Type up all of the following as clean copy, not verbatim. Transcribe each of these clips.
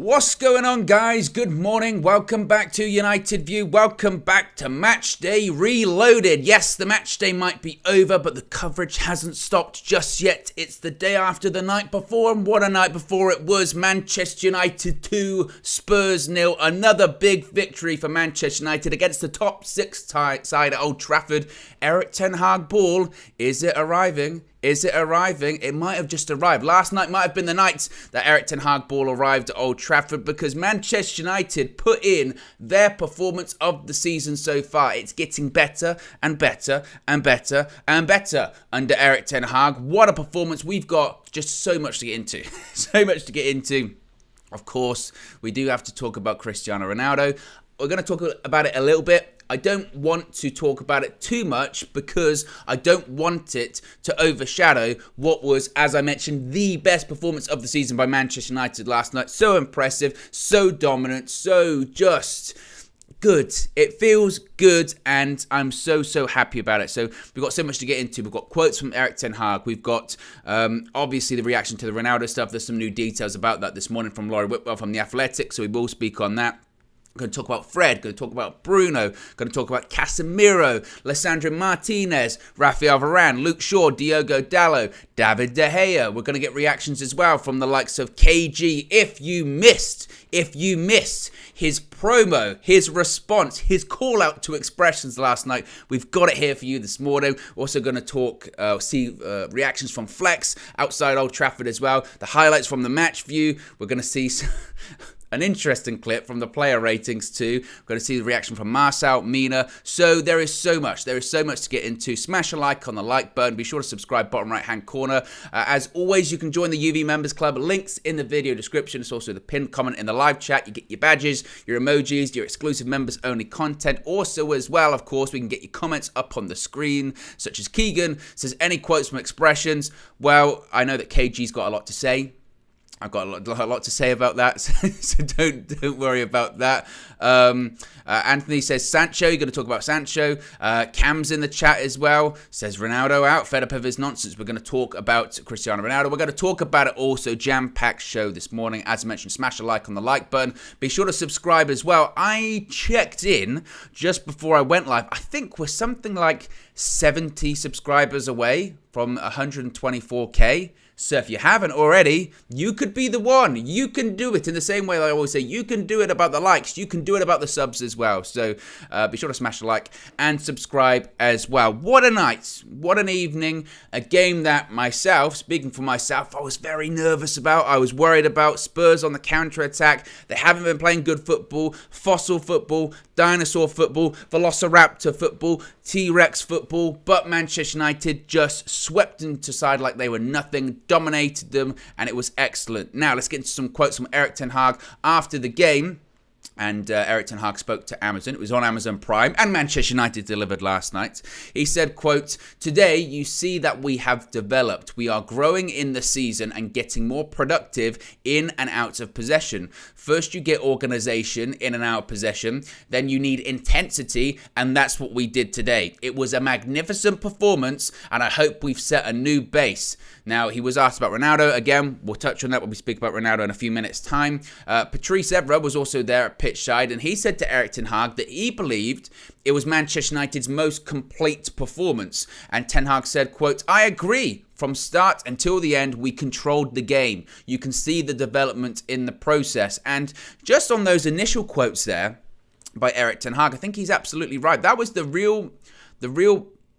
What's going on, guys? Good morning. Welcome back to United View. Welcome back to Match Day Reloaded. Yes, the match day might be over, but the coverage hasn't stopped just yet. It's the day after the night before, and what a night before it was. Manchester United 2, Spurs 0. Another big victory for Manchester United against the top six side at Old Trafford. Erik ten Hag ball. Is it arriving? Is it arriving? It might have just arrived. Last night might have been the night that Erik ten Hag ball arrived at Old Trafford, because Manchester United put in their performance of the season so far. It's getting better and better and better and better under Erik ten Hag. What a performance. We've got just so much to get into. So much to get into. Of course, we do have to talk about Cristiano Ronaldo. We're going to talk about it a little bit. I don't want to talk about it too much because I don't want it to overshadow what was, as I mentioned, the best performance of the season by Manchester United last night. So impressive, so dominant, so just good. It feels good, and I'm so happy about it. So we've got so much to get into. We've got quotes from Erik ten Hag. We've got obviously the reaction to the Ronaldo stuff. There's some new details about that this morning from Laurie Whitwell from The Athletic, so we will speak on that. Going to talk about Fred, going to talk about Bruno, going to talk about Casemiro, Lisandro Martinez, Rafael Varane, Luke Shaw, Diogo Dalot, David De Gea. We're going to get reactions as well from the likes of KG. If you missed his promo, his response, his call out to expressions last night, we've got it here for you this morning. We're also going to talk, see reactions from Flex outside Old Trafford as well. The highlights from the match view. We're going to see an interesting clip from the player ratings too. We're going to see the reaction from Marcel, Mina. So there is so much. There is so much to get into. Smash a like on the like button. Be sure to subscribe, bottom right hand corner. As always, you can join the UV Members Club. Links in the video description. It's also the pinned comment in the live chat. You get your badges, your emojis, your exclusive members only content. Also as well, of course, we can get your comments up on the screen, such as Keegan says, any quotes from expressions? Well, I know that KG's got a lot to say. I've got a lot to say about that, so don't worry about that. Anthony says Sancho. You're going to talk about Sancho. Cam's in the chat as well. Says Ronaldo out. Fed up of his nonsense. We're going to talk about Cristiano Ronaldo. We're going to talk about it also. Jam-packed show this morning. As I mentioned, smash a like on the like button. Be sure to subscribe as well. I checked in just before I went live. I think we're something like 70 subscribers away from 124k. So if you haven't already, you could be the one. You can do it in the same way that I always say. You can do it about the likes. You can do it about the subs as well. So be sure to smash the like and subscribe as well. What a night. What an evening. A game that myself, speaking for myself, I was very nervous about. I was worried about. Spurs on the counter-attack. They haven't been playing good football. Fossil football. Dinosaur football. Velociraptor football. T-Rex football. But Manchester United just swept them to side like they were nothing. Dominated them, and it was excellent. Now, let's get into some quotes from Erik ten Hag after the game. And Erik ten Hag spoke to Amazon. It was on Amazon Prime, and Manchester United delivered last night. He said, quote, "Today you see that we have developed. We are growing in the season and getting more productive in and out of possession. First you get organisation in and out of possession. Then you need intensity, and that's what we did today. It was a magnificent performance, and I hope we've set a new base." Now, he was asked about Ronaldo. Again, we'll touch on that when we speak about Ronaldo in a few minutes' time. Patrice Evra was also there at pitchside, and he said to Erik ten Hag that he believed it was Manchester United's most complete performance. And Ten Hag said, quote, "I agree. From start until the end, we controlled the game. You can see the development in the process." And just on those initial quotes there by Erik ten Hag, I think he's absolutely right. That was the real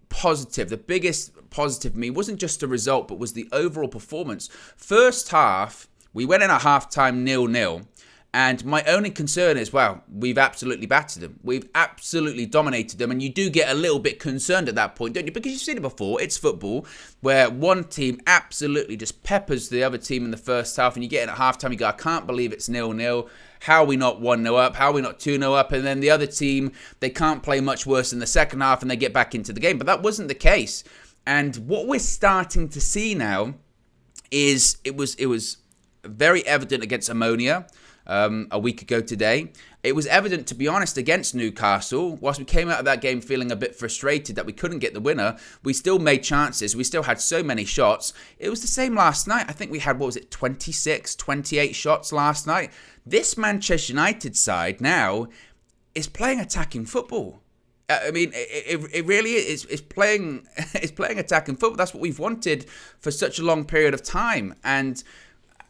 positive, the biggest positive for me wasn't just the result, but was the overall performance. First half, we went in at halftime 0-0. And my only concern is, well, we've absolutely battered them. We've absolutely dominated them. And you do get a little bit concerned at that point, don't you? Because you've seen it before. It's football where one team absolutely just peppers the other team in the first half. And you get in at halftime, you go, I can't believe it's 0-0. How are we not 1-0 up? How are we not 2-0 up? And then the other team, they can't play much worse in the second half and they get back into the game. But that wasn't the case. And what we're starting to see now is it was very evident against Ammonia. a week ago today. It was evident, to be honest, against Newcastle. Whilst we came out of that game feeling a bit frustrated that we couldn't get the winner, we still made chances. We still had so many shots. It was the same last night. I think we had, 26, 28 shots last night. This Manchester United side now is playing attacking football. I mean, it really is. It's playing attacking football. That's what we've wanted for such a long period of time. And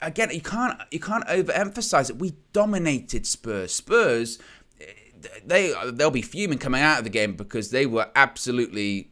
again, you can't overemphasize it. We dominated Spurs. Spurs, they'll be fuming coming out of the game because they were absolutely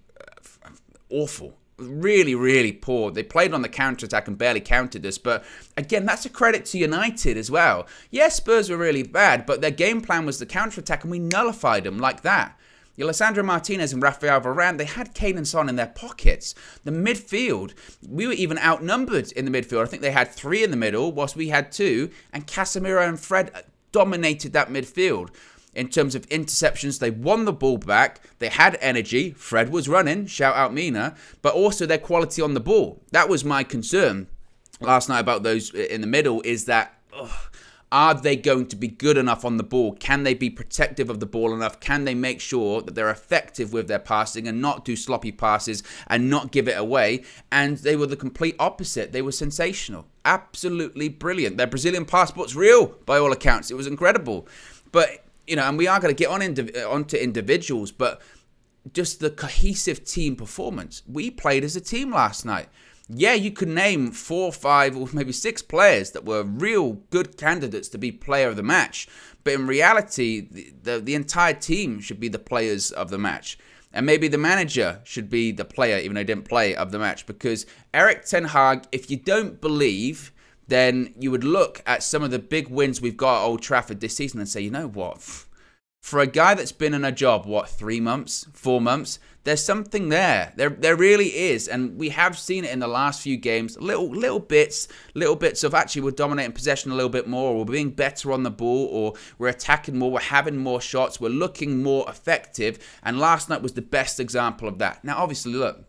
awful. Really, really poor. They played on the counter-attack and barely countered us. But again, that's a credit to United as well. Yes, Spurs were really bad, but their game plan was the counter-attack and we nullified them like that. Alessandro Martinez and Rafael Varane, they had Kane and Son in their pockets. The midfield, we were even outnumbered in the midfield. I think they had 3 in the middle, whilst we had 2. And Casemiro and Fred dominated that midfield. In terms of interceptions, they won the ball back. They had energy. Fred was running, shout out Mina. But also their quality on the ball. That was my concern last night about those in the middle, is that... are they going to be good enough on the ball? Can they be protective of the ball enough? Can they make sure that they're effective with their passing and not do sloppy passes and not give it away? And they were the complete opposite. They were sensational. Absolutely brilliant. Their Brazilian passport's real, by all accounts. It was incredible. But, and we are going to get onto individuals, but just the cohesive team performance. We played as a team last night. Yeah, you could name 4, 5, or maybe 6 players that were real good candidates to be player of the match. But in reality, the entire team should be the players of the match. And maybe the manager should be the player, even though he didn't play, of the match. Because Erik ten Hag, if you don't believe, then you would look at some of the big wins we've got at Old Trafford this season and say, you know what? For a guy that's been in a job, 3 months, 4 months, there's something there. There really is. And we have seen it in the last few games. Little bits of actually we're dominating possession a little bit more, or we're being better on the ball, or we're attacking more, we're having more shots, we're looking more effective. And last night was the best example of that. Now, obviously, look,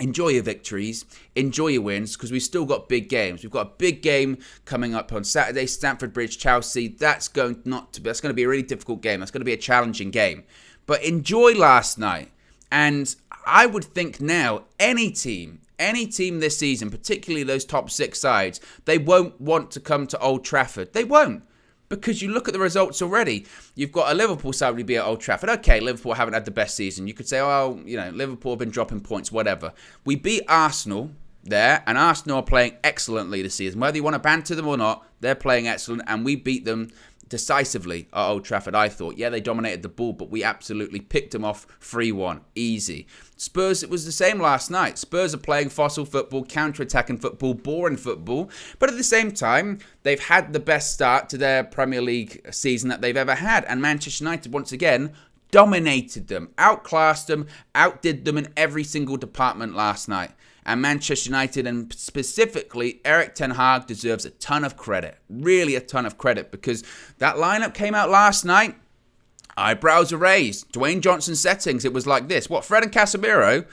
enjoy your victories, enjoy your wins, because we've still got big games. We've got a big game coming up on Saturday, Stamford Bridge, Chelsea. That's going to be a really difficult game. That's going to be a challenging game. But enjoy last night. And I would think now, any team this season, particularly those top 6 sides, they won't want to come to Old Trafford. They won't. Because you look at the results already. You've got a Liverpool side would be at Old Trafford. Okay, Liverpool haven't had the best season. You could say, Liverpool have been dropping points, whatever. We beat Arsenal there, and Arsenal are playing excellently this season. Whether you want to banter them or not, they're playing excellent, and we beat them decisively at Old Trafford, I thought. Yeah, they dominated the ball, but we absolutely picked them off 3-1. Easy. Spurs, it was the same last night. Spurs are playing fossil football, counter-attacking football, boring football. But at the same time, they've had the best start to their Premier League season that they've ever had. And Manchester United, once again, dominated them, outclassed them, outdid them in every single department last night. And Manchester United, and specifically Erik ten Hag, deserves a ton of credit. Really a ton of credit, because that lineup came out last night. Eyebrows are raised. Dwayne Johnson settings, it was like this. Fred and Casemiro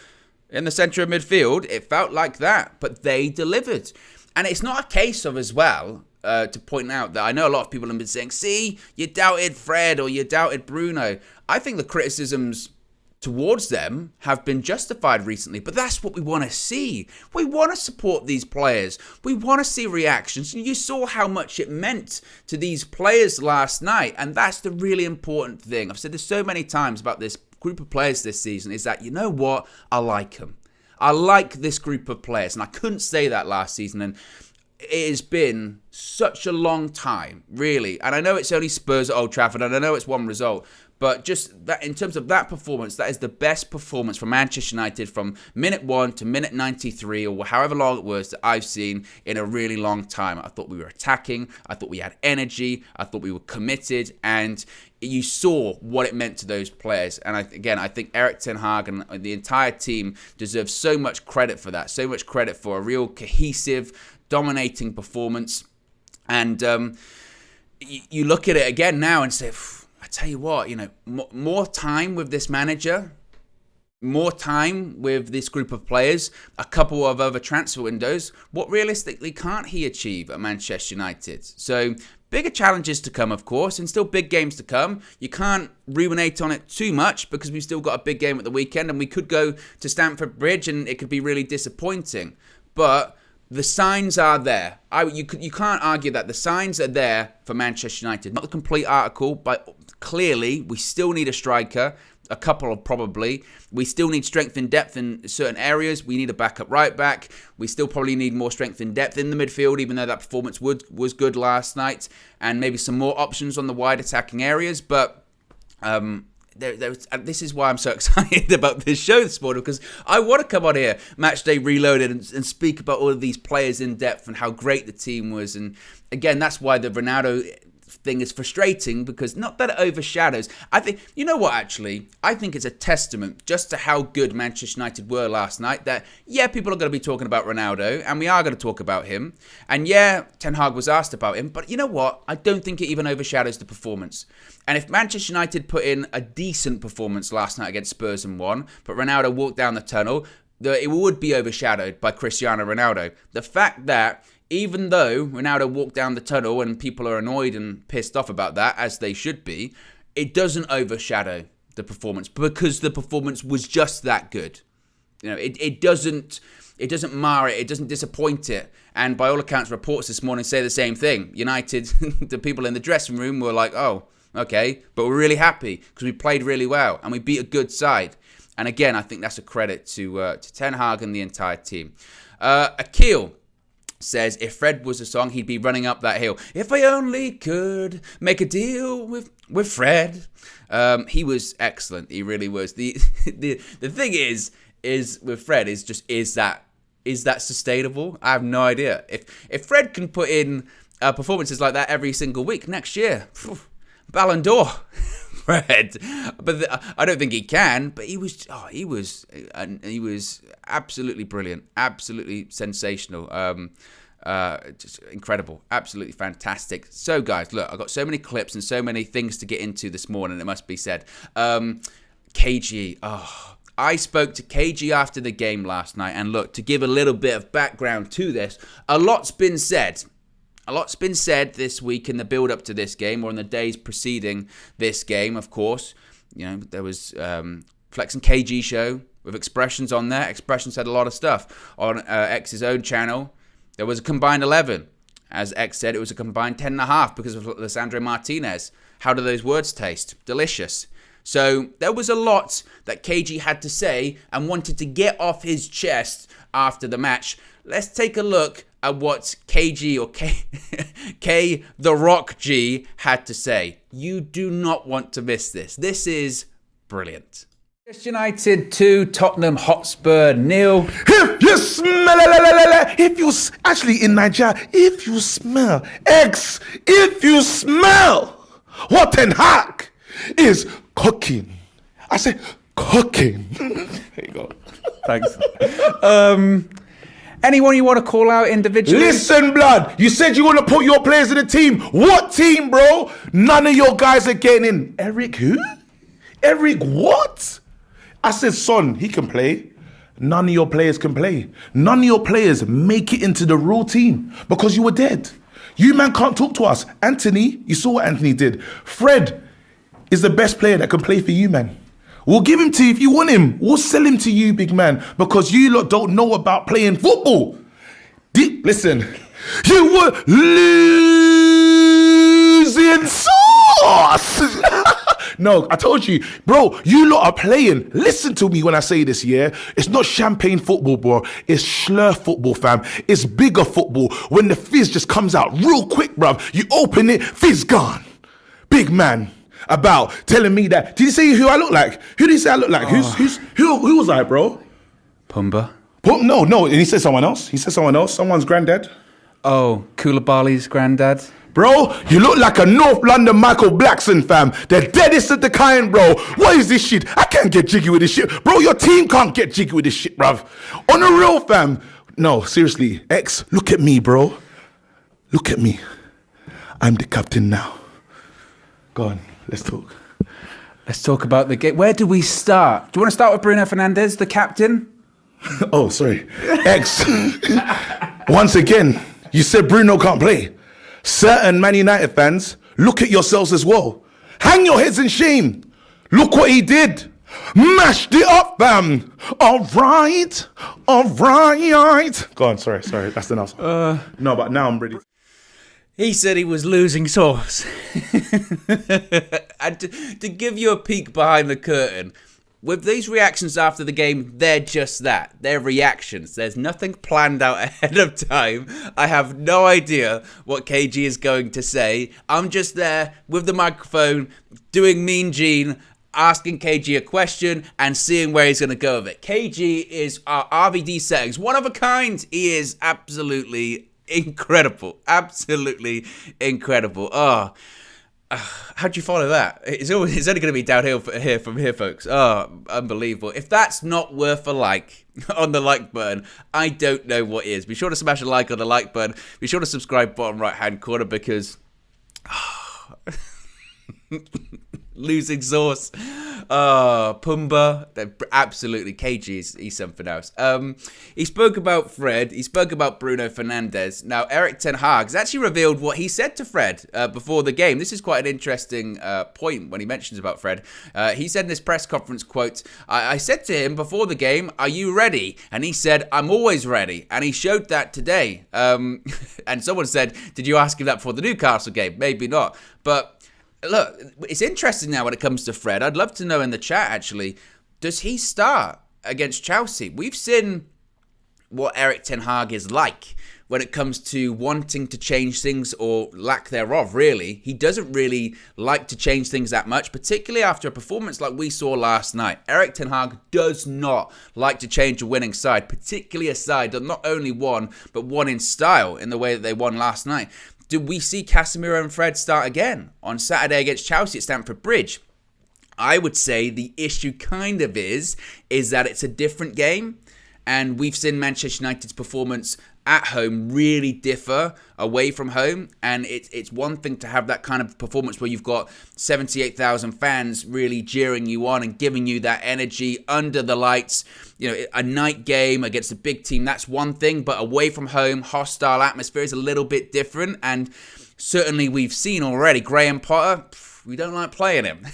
in the centre of midfield? It felt like that, but they delivered. And it's not a case of, as well, to point out that I know a lot of people have been saying, see, you doubted Fred or you doubted Bruno. I think the criticisms towards them have been justified recently, but that's what we want to see. We want to support these players. We want to see reactions. And you saw how much it meant to these players last night, and that's the really important thing. I've said this so many times about this group of players this season, is that, you know what? I like them. I like this group of players, and I couldn't say that last season, and it has been such a long time, really. And I know it's only Spurs at Old Trafford, and I know it's one result, but just that, in terms of that performance, that is the best performance from Manchester United from minute 1 to minute 93, or however long it was, that I've seen in a really long time. I thought we were attacking. I thought we had energy. I thought we were committed. And you saw what it meant to those players. And I think Erik ten Hag and the entire team deserve so much credit for that. So much credit for a real cohesive, dominating performance. And you look at it again now and say, I tell you what, more time with this manager, more time with this group of players, a couple of other transfer windows, what realistically can't he achieve at Manchester United? So bigger challenges to come, of course, and still big games to come. You can't ruminate on it too much because we've still got a big game at the weekend, and we could go to Stamford Bridge and it could be really disappointing. But the signs are there. You can't argue that the signs are there for Manchester United. Not the complete article, but clearly we still need a striker. A couple of probably. We still need strength in depth in certain areas. We need a backup right back. We still probably need more strength in depth in the midfield, even though that performance was good last night. And maybe some more options on the wide attacking areas. But this is why I'm so excited about this show this morning, because I want to come on here, Matchday Reloaded, and speak about all of these players in depth and how great the team was. And again, that's why the Ronaldo thing is frustrating, because not that it overshadows. I think, you know what, actually, I think it's a testament just to how good Manchester United were last night, that, yeah, people are going to be talking about Ronaldo, and we are going to talk about him, and yeah, Ten Hag was asked about him, but you know what, I don't think it even overshadows the performance. And if Manchester United put in a decent performance last night against Spurs and won, but Ronaldo walked down the tunnel, it would be overshadowed by Cristiano Ronaldo. The fact that even though Ronaldo walked down the tunnel and people are annoyed and pissed off about that, as they should be, it doesn't overshadow the performance, because the performance was just that good. You know, it doesn't mar it, it doesn't disappoint it. And by all accounts, reports this morning say the same thing. United, the people in the dressing room were like, oh, okay, but we're really happy because we played really well and we beat a good side. And again, I think that's a credit to Ten Hag and the entire team. Akil says, if Fred was a song, he'd be running up that hill. If I only could make a deal with Fred. He was excellent. He really was. The thing is with Fred is that sustainable? I have no idea. If Fred can put in performances like that every single week next year, Ballon d'Or. Fred, but I don't think he can. But he was absolutely brilliant, absolutely sensational, just incredible, absolutely fantastic. So, guys, look, I've got so many clips and so many things to get into this morning. It must be said. KG, I spoke to KG after the game last night, and look, to give a little bit of background to this, a lot's been said. A lot's been said this week in the build-up to this game, or in the days preceding this game, of course. You know, there was Flex and KG show with Expressions on there. Expressions said a lot of stuff. On X's own channel, there was a combined 11. As X said, it was a combined 10.5 because of Lisandro Martinez. How do those words taste? Delicious. So there was a lot that KG had to say and wanted to get off his chest after the match. Let's take a look at what KG, or K the Rock G, had to say. You do not want to miss this. This is brilliant. Manchester United 2, Tottenham Hotspur 0. If you smell, actually in Nigeria, if you smell what Ten Hag is cooking. I say cooking. There you go. Thanks. Anyone you want to call out individually? Listen, blood. You said you want to put your players in the team. What team, bro? None of your guys are getting in. Eric who? Eric what? I said, son, he can play. None of your players can play. None of your players make it into the real team because you were dead. You, man, can't talk to us. Anthony, you saw what Anthony did. Fred is the best player that can play for you, man. We'll give him to you if you want him. We'll sell him to you, big man, because you lot don't know about playing football. Listen, you were losing sauce. No, I told you, bro, you lot are playing. Listen to me when I say this, yeah? It's not champagne football, bro. It's slur football, fam. It's bigger football. When the fizz just comes out real quick, bruv, you open it, fizz gone. Big man. About telling me that. Did you say who I look like? Who did he say I look like? Who was I, bro? Pumba. No. And he said someone else. Someone's granddad. Oh, Koulibaly's granddad. Bro, you look like a North London Michael Blackson, fam. The deadest of the kind, bro. What is this shit? I can't get jiggy with this shit. Bro, your team can't get jiggy with this shit, bruv. On the real, fam. No, seriously. X, look at me, bro. Look at me. I'm the captain now. Go on. Let's talk. Let's talk about the game. Where do we start? Do you want to start with Bruno Fernandes, the captain? Oh, sorry. X. Once again, you said Bruno can't play. Certain Man United fans, look at yourselves as well. Hang your heads in shame. Look what he did. Mashed it up, fam. All right. Go on, sorry. That's enough. No, but now I'm ready. He said he was losing sauce. And to give you a peek behind the curtain, with these reactions after the game, they're just that. They're reactions. There's nothing planned out ahead of time. I have no idea what KG is going to say. I'm just there with the microphone, doing Mean Gene, asking KG a question and seeing where he's going to go with it. KG is our RVD settings. One of a kind. He is absolutely incredible. Absolutely incredible. How do you follow that? It's only going to be downhill from here, folks. Unbelievable. If that's not worth a like on the like button, I don't know what is. Be sure to smash a like on the like button. Be sure to subscribe bottom right hand corner because losing sauce. Pumba. Absolutely. KG, he's something else. He spoke about Fred. He spoke about Bruno Fernandes. Now, Erik ten Hag has actually revealed what he said to Fred before the game. This is quite an interesting point when he mentions about Fred. He said in this press conference, quote, I said to him before the game, are you ready? And he said, I'm always ready. And he showed that today. And someone said, did you ask him that before the Newcastle game? Maybe not. But look, it's interesting now when it comes to Fred. I'd love to know in the chat, actually, does he start against Chelsea? We've seen what Erik ten Hag is like when it comes to wanting to change things or lack thereof, really. He doesn't really like to change things that much, particularly after a performance like we saw last night. Erik ten Hag does not like to change a winning side, particularly a side that not only won, but won in style in the way that they won last night. Do we see Casemiro and Fred start again on Saturday against Chelsea at Stamford Bridge? I would say the issue kind of is that it's a different game, and we've seen Manchester United's performance at home really differ away from home, and it's one thing to have that kind of performance where you've got 78,000 fans really cheering you on and giving you that energy under the lights. You know, a night game against a big team, that's one thing, but away from home, hostile atmosphere is a little bit different, and certainly we've seen already Graham Potter, we don't like playing him.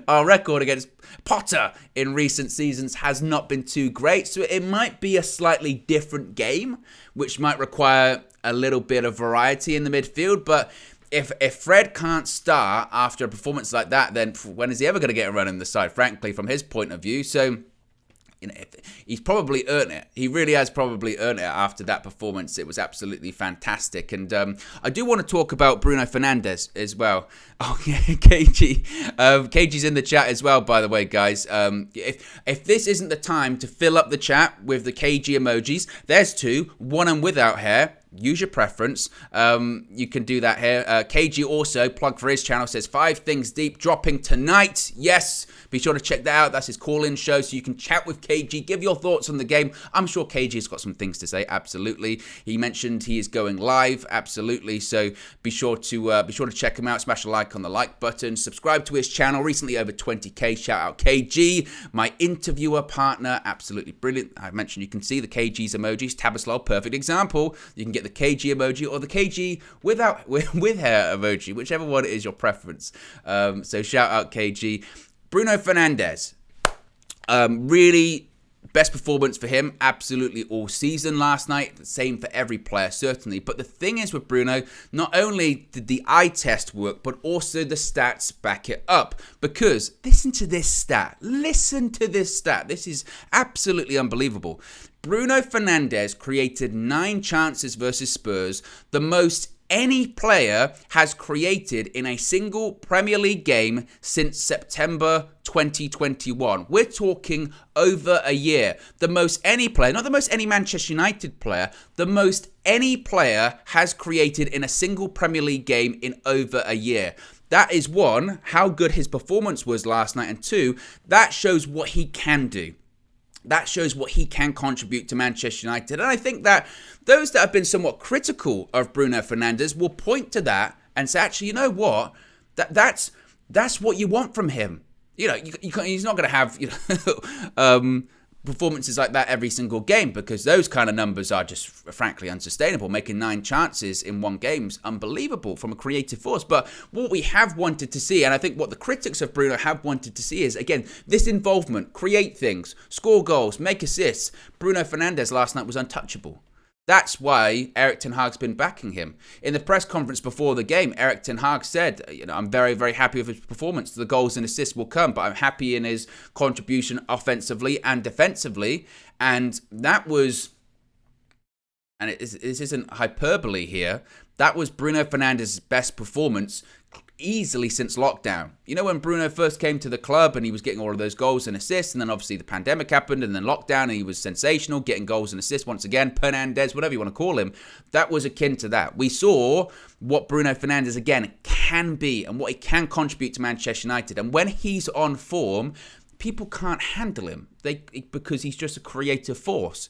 Our record against Potter in recent seasons has not been too great, so it might be a slightly different game, which might require a little bit of variety in the midfield. But if Fred can't start after a performance like that, then when is he ever going to get a run in the side, frankly, from his point of view? So, you know, he's probably earned it. He really has probably earned it after that performance. It was absolutely fantastic. And I do want to talk about Bruno Fernandes as well. Oh, yeah, KG. KG's in the chat as well, by the way, guys. If this isn't the time to fill up the chat with the KG emojis, there's two. One and without hair. Use your preference. You can do that here. KG also, plug for his channel, says 5 Things Deep dropping tonight. Yes, be sure to check that out. That's his call-in show, so you can chat with KG, give your thoughts on the game. I'm sure KG's got some things to say. Absolutely. He mentioned he is going live. Absolutely. So be sure to check him out. Smash a like on the like button. Subscribe to his channel. Recently over 20k. Shout out KG, my interviewer partner. Absolutely brilliant. I mentioned you can see the KG's emojis. Tabaslol, perfect example. You can get the KG emoji or the KG with hair emoji, whichever one is your preference. So shout out KG. Bruno Fernandes, really best performance for him, absolutely all season last night. Same for every player, certainly. But the thing is with Bruno, not only did the eye test work, but also the stats back it up. Because listen to this stat. This is absolutely unbelievable. Bruno Fernandes created 9 chances versus Spurs, the most any player has created in a single Premier League game since September 2021. We're talking over a year. The most any player, not the most any Manchester United player, the most any player has created in a single Premier League game in over a year. That is one, how good his performance was last night, and two, that shows what he can do. That shows what he can contribute to Manchester United. And I think that those that have been somewhat critical of Bruno Fernandes will point to that and say, actually, you know what? That's That's what you want from him. He's not going to have performances like that every single game, because those kind of numbers are just frankly unsustainable. Making 9 chances in one game is unbelievable from a creative force. But what we have wanted to see, and I think what the critics of Bruno have wanted to see, is, again, this involvement, create things, score goals, make assists. Bruno Fernandes last night was untouchable. That's why Erik ten Hag's been backing him. In the press conference before the game, Erik ten Hag said, I'm very, very happy with his performance. The goals and assists will come, but I'm happy in his contribution offensively and defensively. And that was, and this isn't hyperbole here, that was Bruno Fernandes' best performance easily since lockdown. When Bruno first came to the club and he was getting all of those goals and assists, and then obviously the pandemic happened, and then lockdown, and he was sensational, getting goals and assists once again, Fernandes, whatever you want to call him, that was akin to that. We saw what Bruno Fernandes, again, can be and what he can contribute to Manchester United. And when he's on form, people can't handle him because he's just a creative force.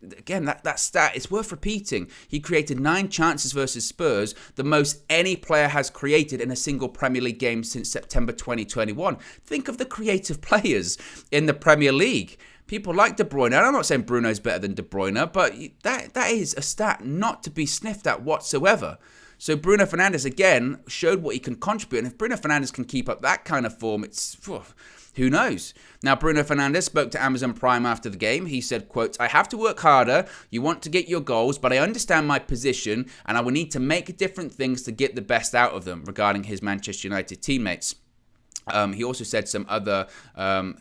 Again, that stat, it's worth repeating. He created 9 chances versus Spurs, the most any player has created in a single Premier League game since September 2021. Think of the creative players in the Premier League. People like De Bruyne, and I'm not saying Bruno's better than De Bruyne, but that is a stat not to be sniffed at whatsoever. So Bruno Fernandes, again, showed what he can contribute. And if Bruno Fernandes can keep up that kind of form, who knows? Now, Bruno Fernandes spoke to Amazon Prime after the game. He said, quote, I have to work harder. You want to get your goals, but I understand my position and I will need to make different things to get the best out of them, regarding his Manchester United teammates. He also said some other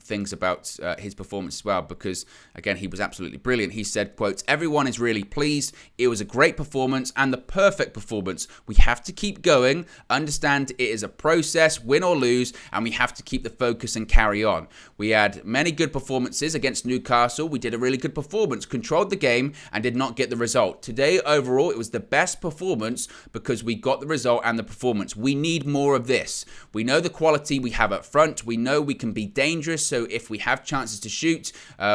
things about his performance as well, because, again, he was absolutely brilliant. He said, quote, everyone is really pleased. It was a great performance and the perfect performance. We have to keep going, understand it is a process, win or lose, and we have to keep the focus and carry on. We had many good performances against Newcastle. We did a really good performance, controlled the game, and did not get the result. Today, overall, it was the best performance because we got the result and the performance. We need more of this. We know the quality we have up front. We know we can be dangerous, so if we have chances to shoot,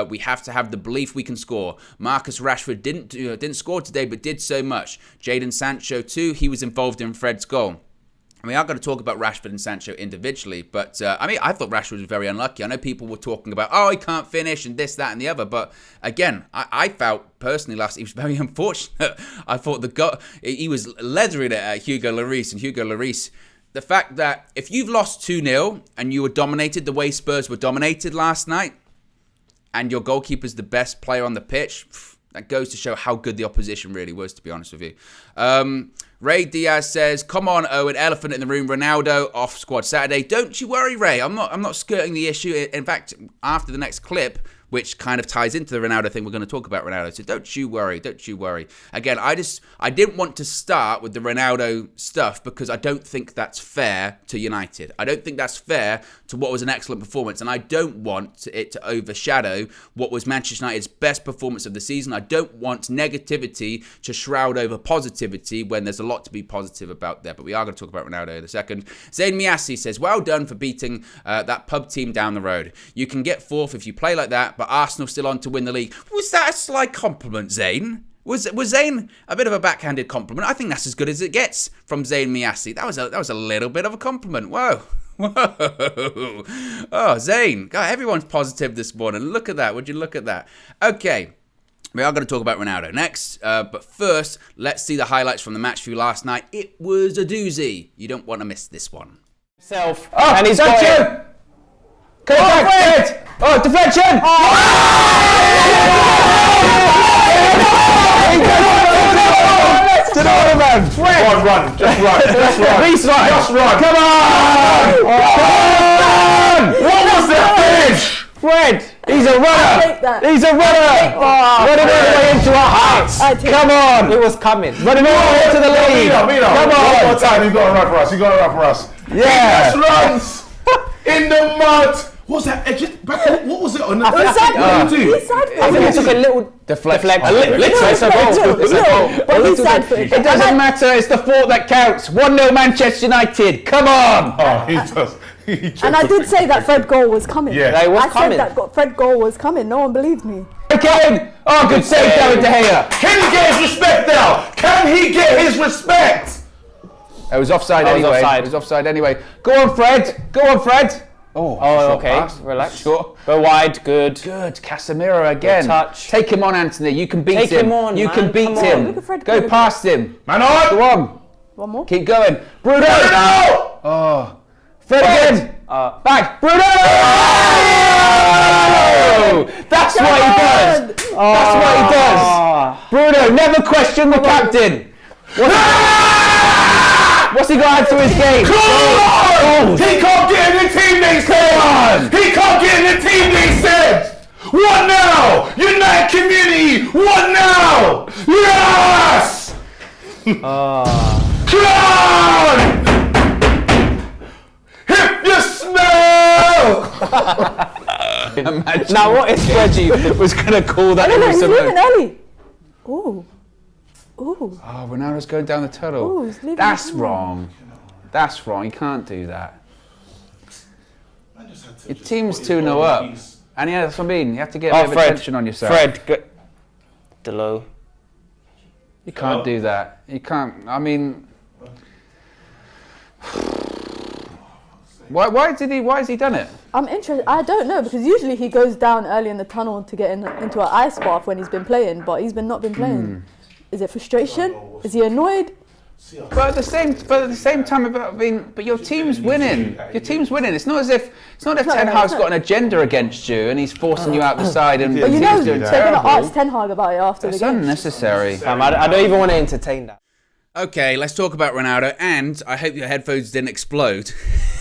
we have to have the belief we can score. Marcus Rashford didn't score today, but did so much. Jadon Sancho too, he was involved in Fred's goal. We are going to talk about Rashford and Sancho individually, but I thought Rashford was very unlucky. I know people were talking about, he can't finish and this, that, and the other, but again, I felt personally last he was very unfortunate. I thought he was leathering it at Hugo Lloris, and Hugo Lloris, the fact that if you've lost 2-0 and you were dominated the way Spurs were dominated last night, and your goalkeeper's the best player on the pitch, that goes to show how good the opposition really was, to be honest with you. Ray Diaz says, come on, Owen, elephant in the room, Ronaldo off squad Saturday. Don't you worry, Ray. I'm not skirting the issue. In fact, after the next clip, which kind of ties into the Ronaldo thing, we're going to talk about Ronaldo. So don't you worry. Again, I didn't want to start with the Ronaldo stuff because I don't think that's fair to United. I don't think that's fair to what was an excellent performance, and I don't want it to overshadow what was Manchester United's best performance of the season. I don't want negativity to shroud over positivity when there's a lot to be positive about there. But we are going to talk about Ronaldo in a second. Zayn Miassi says, well done for beating that pub team down the road. You can get 4th if you play like that, but Arsenal still on to win the league. Was that a slight compliment, Zayn? Was Zayn a bit of a backhanded compliment? I think that's as good as it gets from Zayn Miassi. That was a little bit of a compliment. Whoa. Oh, Zayn. God, everyone's positive this morning. Look at that. Would you look at that? Okay. We are going to talk about Ronaldo next. But first, let's see the highlights from the match view last night. It was a doozy. You don't want to miss this one. And he's got it. Deflection! Run. Just run. Come on! What was that finish? Fred, he's a runner. He's a runner. Running all the way into our hearts. Come on. It was coming. Running all the way to the lead. Come on. One more time. You got to run for us. Yeah. He just runs in the mud. What was that? What was it on the I think he took a little deflection. It doesn't matter. It's the thought that counts. 1-0 Manchester United. Come on. Oh, he does. And I did say that Fred goal was coming. Yeah, it was coming. I said that Fred goal was coming. No one believed me. Kane! Oh, good save, David De Gea. Can he get his respect now? Can he get his respect? It was offside anyway. It was offside anyway. Go on, Fred. Go on, Fred. Oh, okay. Pass. Relax. Sure. Go wide. Good. Good. Casemiro again. Good touch. Take him on, Anthony. You can beat him. Take him on, You man. can beat Come on. him. Look at Fred Go go. past him. Man on! Go on. One more. Keep going. Bruno! Bruno! Oh. Fred again. Back. Bruno! That's what he does. That's what he does. Bruno, never question the captain. What's he got to add to his game? Come on! He can't get in the team they said! He can't get in the team they said! What now? United community! What now? Yes! Come on! If you smell! Imagine Now, what if Reggie was going to call that No, every he's summer. leaving early. Ooh. Ooh. Oh, Ronaldo's going down the tunnel. Ooh, he's leaving That's the tunnel. wrong. That's wrong. You can't do that. Your team's 2-0 up. And yeah, that's what I mean. You have to get a bit of attention on yourself. Fred. Delo. You can't do that. You can't. I mean, why has he done it? I'm interested. I don't know because usually he goes down early in the tunnel to get into an ice bath when he's been playing, but he's not been playing. Is it frustration? Is he annoyed? But at the same time, I mean, but your team's winning. Your team's winning. It's not as if Ten Hag's got an agenda against you and he's forcing you out the side and But the you know team's they're doing going to terrible. ask Ten Hag about it after It's the game. unnecessary. I don't even want to entertain that. Okay, let's talk about Ronaldo, and I hope your headphones didn't explode.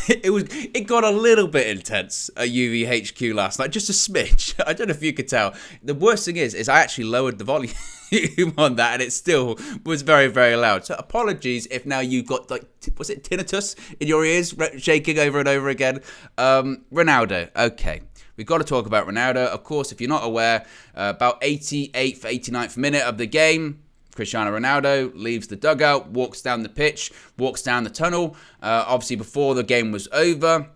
It got a little bit intense at UVHQ last night, just a smidge. I don't know if you could tell. The worst thing is I actually lowered the volume on that, and it still was very, very loud. So apologies if now you got was it tinnitus in your ears, shaking over and over again. Ronaldo, okay. We've got to talk about Ronaldo. Of course, if you're not aware, about 88th, 89th minute of the game, Cristiano Ronaldo leaves the dugout, walks down the pitch, walks down the tunnel. Obviously, before the game was over,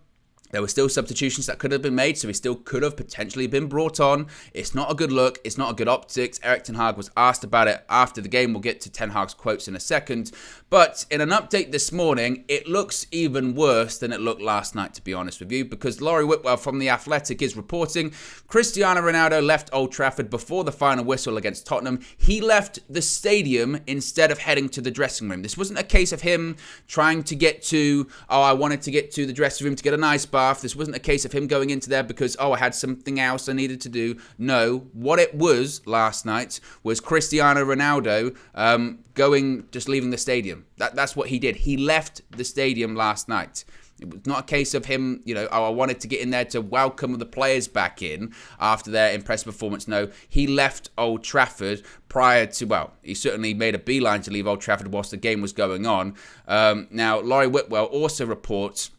there were still substitutions that could have been made, so he still could have potentially been brought on. It's not a good look. It's not a good optics. Erik Ten Hag was asked about it after the game. We'll get to Ten Hag's quotes in a second. But in an update this morning, it looks even worse than it looked last night, to be honest with you, because Laurie Whitwell from The Athletic is reporting Cristiano Ronaldo left Old Trafford before the final whistle against Tottenham. He left the stadium instead of heading to the dressing room. This wasn't a case of him trying to get to, I wanted to get to the dressing room to get a nice bath. This wasn't a case of him going into there because, I had something else I needed to do. No, what it was last night was Cristiano Ronaldo just leaving the stadium. That's what he did. He left the stadium last night. It was not a case of him, I wanted to get in there to welcome the players back in after their impressive performance. No, he left Old Trafford prior to, he certainly made a beeline to leave Old Trafford whilst the game was going on. Now, Laurie Whitwell also reports,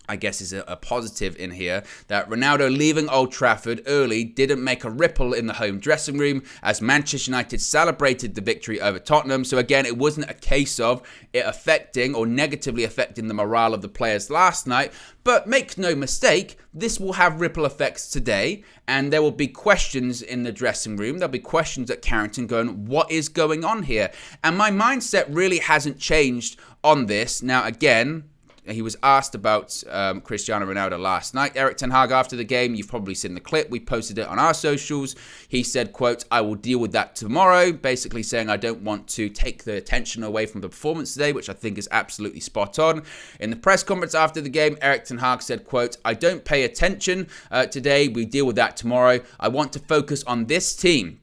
I guess is a positive in here, that Ronaldo leaving Old Trafford early didn't make a ripple in the home dressing room as Manchester United celebrated the victory over Tottenham. So again, it wasn't a case of it affecting or negatively affecting the morale of the players last night. But make no mistake, this will have ripple effects today, and there will be questions in the dressing room. There'll be questions at Carrington going, what is going on here? And my mindset really hasn't changed on this. Now again, he was asked about Cristiano Ronaldo last night. Erik Ten Hag after the game, you've probably seen the clip. We posted it on our socials. He said, quote, I will deal with that tomorrow. Basically saying I don't want to take the attention away from the performance today, which I think is absolutely spot on. In the press conference after the game, Erik Ten Hag said, quote, I don't pay attention today. We deal with that tomorrow. I want to focus on this team.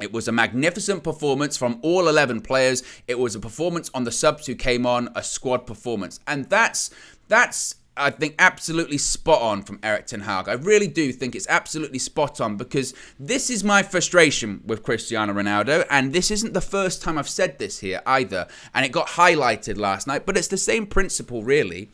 It was a magnificent performance from all 11 players. It was a performance on the subs who came on, a squad performance. And that's I think, absolutely spot on from Erik Ten Hag. I really do think it's absolutely spot on because this is my frustration with Cristiano Ronaldo, and this isn't the first time I've said this here either. And it got highlighted last night, but it's the same principle, really.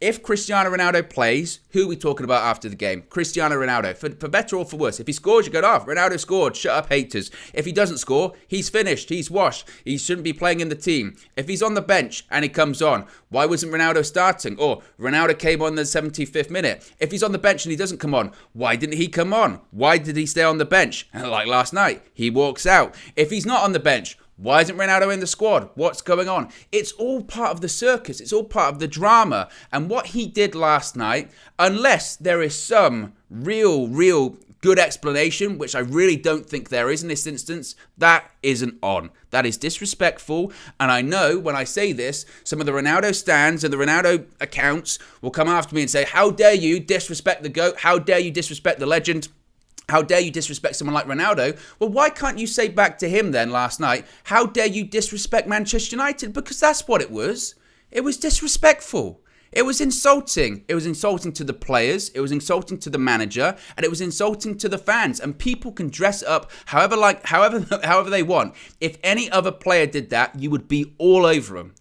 If Cristiano Ronaldo plays, who are we talking about after the game? Cristiano Ronaldo. For better or for worse. If he scores, you go, Ronaldo scored. Shut up, haters. If he doesn't score, he's finished. He's washed. He shouldn't be playing in the team. If he's on the bench and he comes on, why wasn't Ronaldo starting? Or Ronaldo came on the 75th minute. If he's on the bench and he doesn't come on, why didn't he come on? Why did he stay on the bench? And like last night, he walks out. If he's not on the bench, Why isn't Ronaldo in the squad? What's going on? It's all part of the circus. It's all part of the drama. And what he did last night, unless there is some real good explanation, which I really don't think there is in this instance, that isn't on. That is disrespectful. And I know when I say this, some of the Ronaldo stands and the Ronaldo accounts will come after me and say, how dare you disrespect the GOAT? How dare you disrespect the legend? How dare you disrespect someone like Ronaldo? Well, why can't you say back to him then last night, how dare you disrespect Manchester United? Because that's what it was. It was disrespectful. It was insulting. It was insulting to the players. It was insulting to the manager, and it was insulting to the fans. And people can dress up however they want. If any other player did that, you would be all over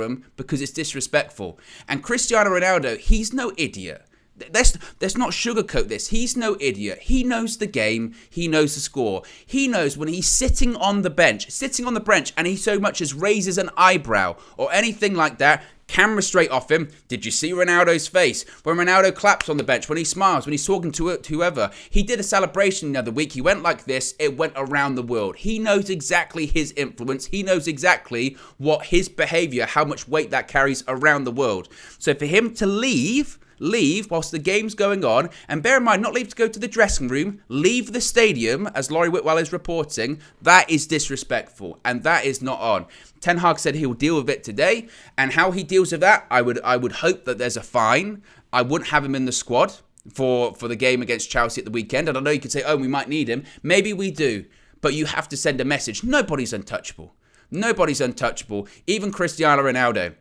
them because it's disrespectful. And Cristiano Ronaldo, he's no idiot. Let's not sugarcoat this. He's no idiot. He knows the game. He knows the score. He knows when he's sitting on the bench, and he so much as raises an eyebrow or anything like that, camera straight off him. Did you see Ronaldo's face? When Ronaldo claps on the bench, when he smiles, when he's talking to whoever. He did a celebration the other week. He went like this. It went around the world. He knows exactly his influence. He knows exactly what his behavior, how much weight that carries around the world. So for him to leave whilst the game's going on, and bear in mind, not leave to go to the dressing room, leave the stadium, as Laurie Whitwell is reporting, that is disrespectful, and that is not on. Ten Hag said he'll deal with it today, and how he deals with that, I would hope that there's a fine. I wouldn't have him in the squad for the game against Chelsea at the weekend, and I know you could say, oh, we might need him. Maybe we do, but you have to send a message. Nobody's untouchable. Even Cristiano Ronaldo.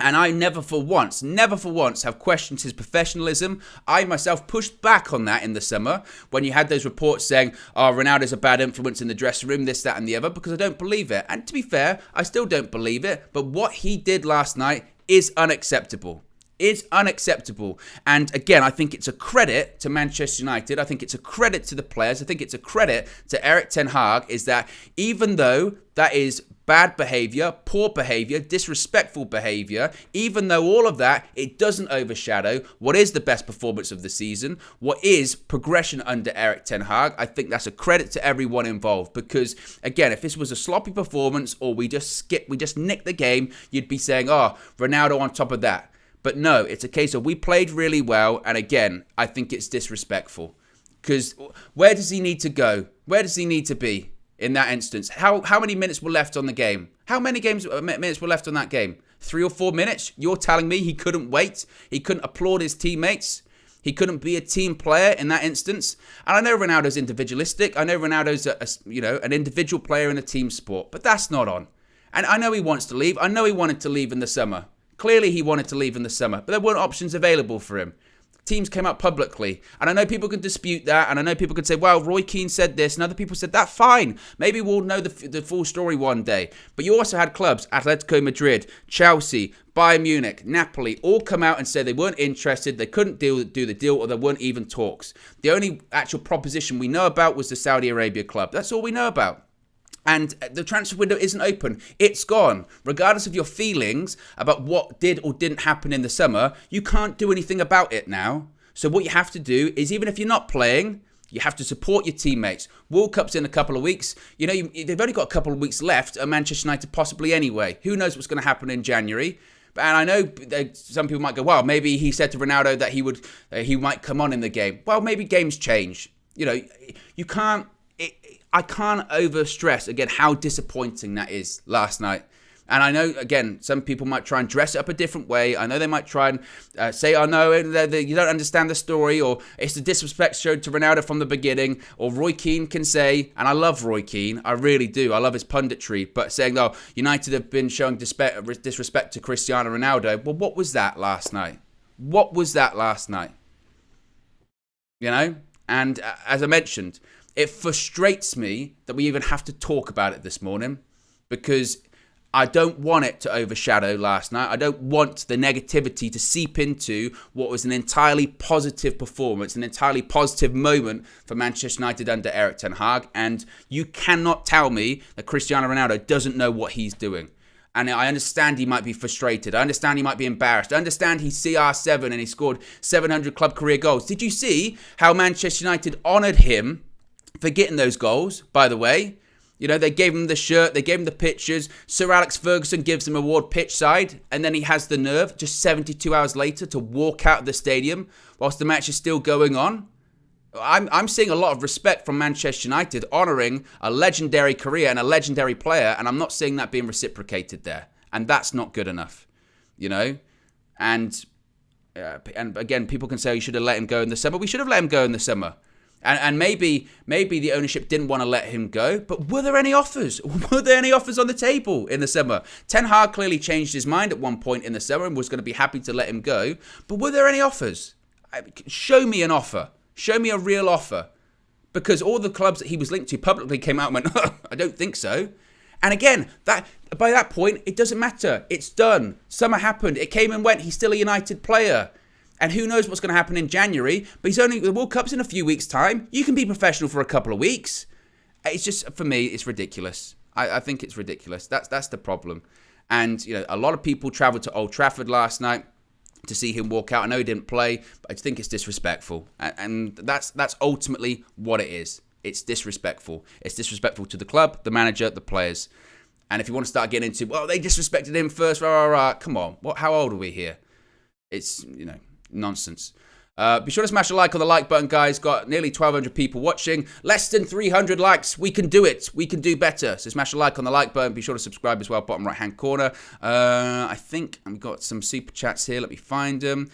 And I never for once have questioned his professionalism. I myself pushed back on that in the summer when you had those reports saying, oh, Ronaldo's a bad influence in the dressing room, this, that, and the other, because I don't believe it. And to be fair, I still don't believe it. But what he did last night is unacceptable. And again, I think it's a credit to Manchester United. I think it's a credit to the players. I think it's a credit to Erik ten Hag, is that even though that is bad behaviour, poor behaviour, disrespectful behaviour, even though all of that, it doesn't overshadow what is the best performance of the season, what is progression under Erik ten Hag. I think that's a credit to everyone involved, because again, if this was a sloppy performance or we just nicked the game, you'd be saying, oh, Ronaldo on top of that. But no, it's a case of we played really well, and again, I think it's disrespectful. Because where does he need to go? Where does he need to be in that instance? How many minutes were left on the game? How many minutes were left on that game? 3 or 4 minutes? You're telling me he couldn't wait? He couldn't applaud his teammates? He couldn't be a team player in that instance? And I know Ronaldo's individualistic. I know Ronaldo's an individual player in a team sport, but that's not on. And I know he wants to leave. I know he wanted to leave in the summer. Clearly he wanted to leave in the summer, but there weren't options available for him. Teams came out publicly, and I know people can dispute that, and I know people could say, well, Roy Keane said this, and other people said that. Fine, maybe we'll know the full story one day. But you also had clubs, Atletico Madrid, Chelsea, Bayern Munich, Napoli, all come out and say they weren't interested, they couldn't do the deal, or there weren't even talks. The only actual proposition we know about was the Saudi Arabia club. That's all we know about. And the transfer window isn't open. It's gone. Regardless of your feelings about what did or didn't happen in the summer, you can't do anything about it now. So what you have to do is, even if you're not playing, you have to support your teammates. World Cup's in a couple of weeks. You know, they've only got a couple of weeks left at Manchester United possibly anyway. Who knows what's going to happen in January? And I know some people might go, well, maybe he said to Ronaldo that he might come on in the game. Well, maybe games change. You know, you can't... I can't overstress, again, how disappointing that is last night. And I know, again, some people might try and dress it up a different way. I know they might try and say, oh, no, you don't understand the story, or it's the disrespect showed to Ronaldo from the beginning, or Roy Keane can say, and I love Roy Keane, I really do, I love his punditry, but saying, oh, United have been showing disrespect to Cristiano Ronaldo. Well, what was that last night? You know? And as I mentioned, it frustrates me that we even have to talk about it this morning, because I don't want it to overshadow last night. I don't want the negativity to seep into what was an entirely positive performance, an entirely positive moment for Manchester United under Erik ten Hag. And you cannot tell me that Cristiano Ronaldo doesn't know what he's doing. And I understand he might be frustrated. I understand he might be embarrassed. I understand he's CR7 and he scored 700 club career goals. Did you see how Manchester United honoured him for getting those goals, by the way? You know, they gave him the shirt, they gave him the pictures. Sir Alex Ferguson gives him award pitch side, and then he has the nerve just 72 hours later to walk out of the stadium whilst the match is still going on. I'm seeing a lot of respect from Manchester United honouring a legendary career and a legendary player, and I'm not seeing that being reciprocated there. And that's not good enough, you know? And again, people can say you should have let him go in the summer. We should have let him go in the summer. And maybe the ownership didn't want to let him go, but were there any offers? Were there any offers on the table in the summer? Ten Hag clearly changed his mind at one point in the summer and was going to be happy to let him go, but were there any offers? Show me an offer. Show me a real offer. Because all the clubs that he was linked to publicly came out and went, I don't think so. And again, by that point, it doesn't matter. It's done. Summer happened. It came and went. He's still a United player. And who knows what's going to happen in January. But the World Cup's in a few weeks' time. You can be professional for a couple of weeks. It's just, for me, it's ridiculous. I think it's ridiculous. That's the problem. And, you know, a lot of people travelled to Old Trafford last night to see him walk out. I know he didn't play, but I think it's disrespectful. And that's ultimately what it is. It's disrespectful. It's disrespectful to the club, the manager, the players. And if you want to start getting into, well, they disrespected him first, come on. How old are we here? It's, you know, nonsense. Be sure to smash a like on the like button, guys. Got nearly 1,200 people watching. Less than 300 likes. We can do it. We can do better. So smash a like on the like button. Be sure to subscribe as well, bottom right-hand corner. I think I've got some super chats here. Let me find them.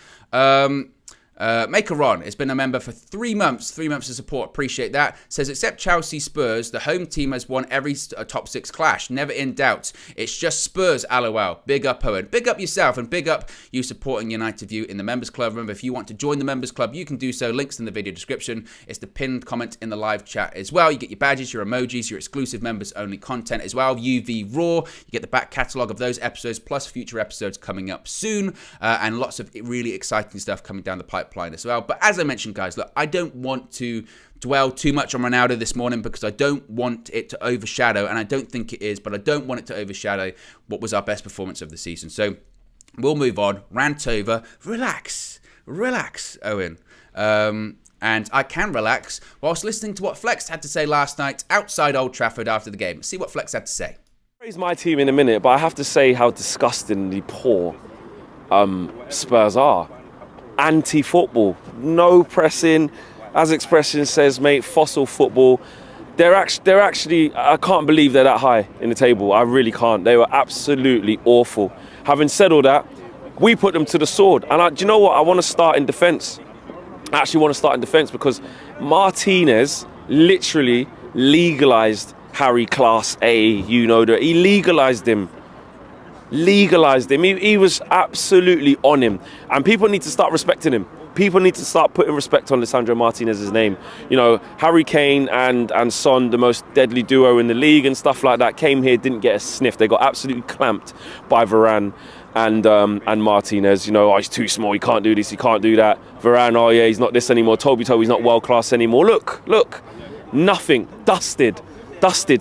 Make a Ron has been a member for 3 months. 3 months of support. Appreciate that. Says, except Chelsea Spurs, the home team has won every top 6 clash. Never in doubt. It's just Spurs, LOL. Big up, Owen. Big up yourself and big up you supporting United View in the members club. Remember, if you want to join the members club, you can do so. Links in the video description. It's the pinned comment in the live chat as well. You get your badges, your emojis, your exclusive members only content as well. UV Raw. You get the back catalogue of those episodes plus future episodes coming up soon. And lots of really exciting stuff coming down the pipeline as well. But as I mentioned, guys, look, I don't want to dwell too much on Ronaldo this morning because I don't want it to overshadow, and I don't think it is, but I don't want it to overshadow what was our best performance of the season. So we'll move on, rant over, relax, Owen. And I can relax whilst listening to what Flex had to say last night outside Old Trafford after the game. See what Flex had to say. Praise my team in a minute, but I have to say how disgustingly poor Spurs are. Anti-football, no pressing, as expression says, mate, fossil football. They're actually, I can't believe they're that high in the table. I really can't. They were absolutely awful. Having said all that, we put them to the sword. And do you know what? I want to start in defence. I actually want to start in defence because Martinez literally legalised Harry Class A. You know that he legalised him. He was absolutely on him, and people need to start respecting him. People need to start putting respect on Lisandro Martinez's name. You know, Harry Kane and Son, the most deadly duo in the league and stuff like that, came here, didn't get a sniff. They got absolutely clamped by Varane and Martinez. You know, oh, he's too small, he can't do this, he can't do that. Varane, oh yeah, he's not this anymore. Toby's not world class anymore. Look, nothing, dusted,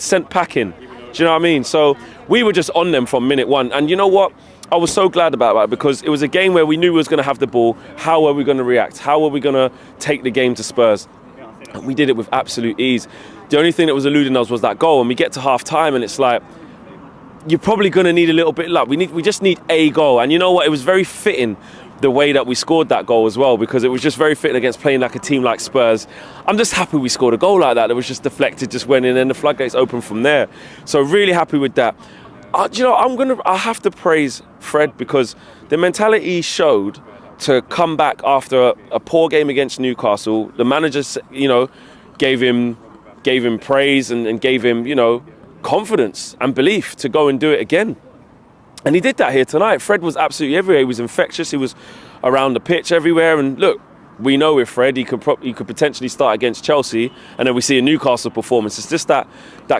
sent packing. Do you know what I mean? So we were just on them from minute one. And you know what? I was so glad about that because it was a game where we knew we was going to have the ball. How are we going to react? How are we going to take the game to Spurs? And we did it with absolute ease. The only thing that was eluding us was that goal. And we get to half time and it's like, you're probably going to need a little bit of luck. We just need a goal. And you know what? It was very fitting the way that we scored that goal as well, because it was just very fitting against playing like a team like Spurs. I'm just happy we scored a goal like that. It was just deflected, just went in, and the floodgates opened from there. So really happy with that. You know, I have to praise Fred because the mentality he showed to come back after a poor game against Newcastle. The manager, you know, gave him praise and gave him, you know, confidence and belief to go and do it again. And he did that here tonight. Fred was absolutely everywhere. He was infectious. He was around the pitch everywhere. And look, we know with Fred, he could potentially start against Chelsea. And then we see a Newcastle performance. It's just that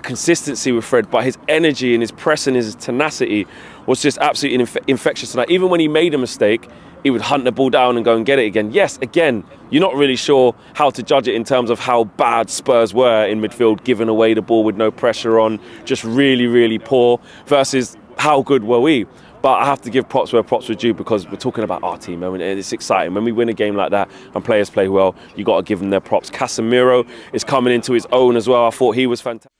consistency with Fred. But his energy and his press and his tenacity was just absolutely infectious tonight. Even when he made a mistake, he would hunt the ball down and go and get it again. Yes, again, you're not really sure how to judge it in terms of how bad Spurs were in midfield, giving away the ball with no pressure on, just really, really poor, versus how good were we? But I have to give props where props were due because we're talking about our team, and it's exciting. When we win a game like that and players play well, you got to give them their props. Casemiro is coming into his own as well. I thought he was fantastic.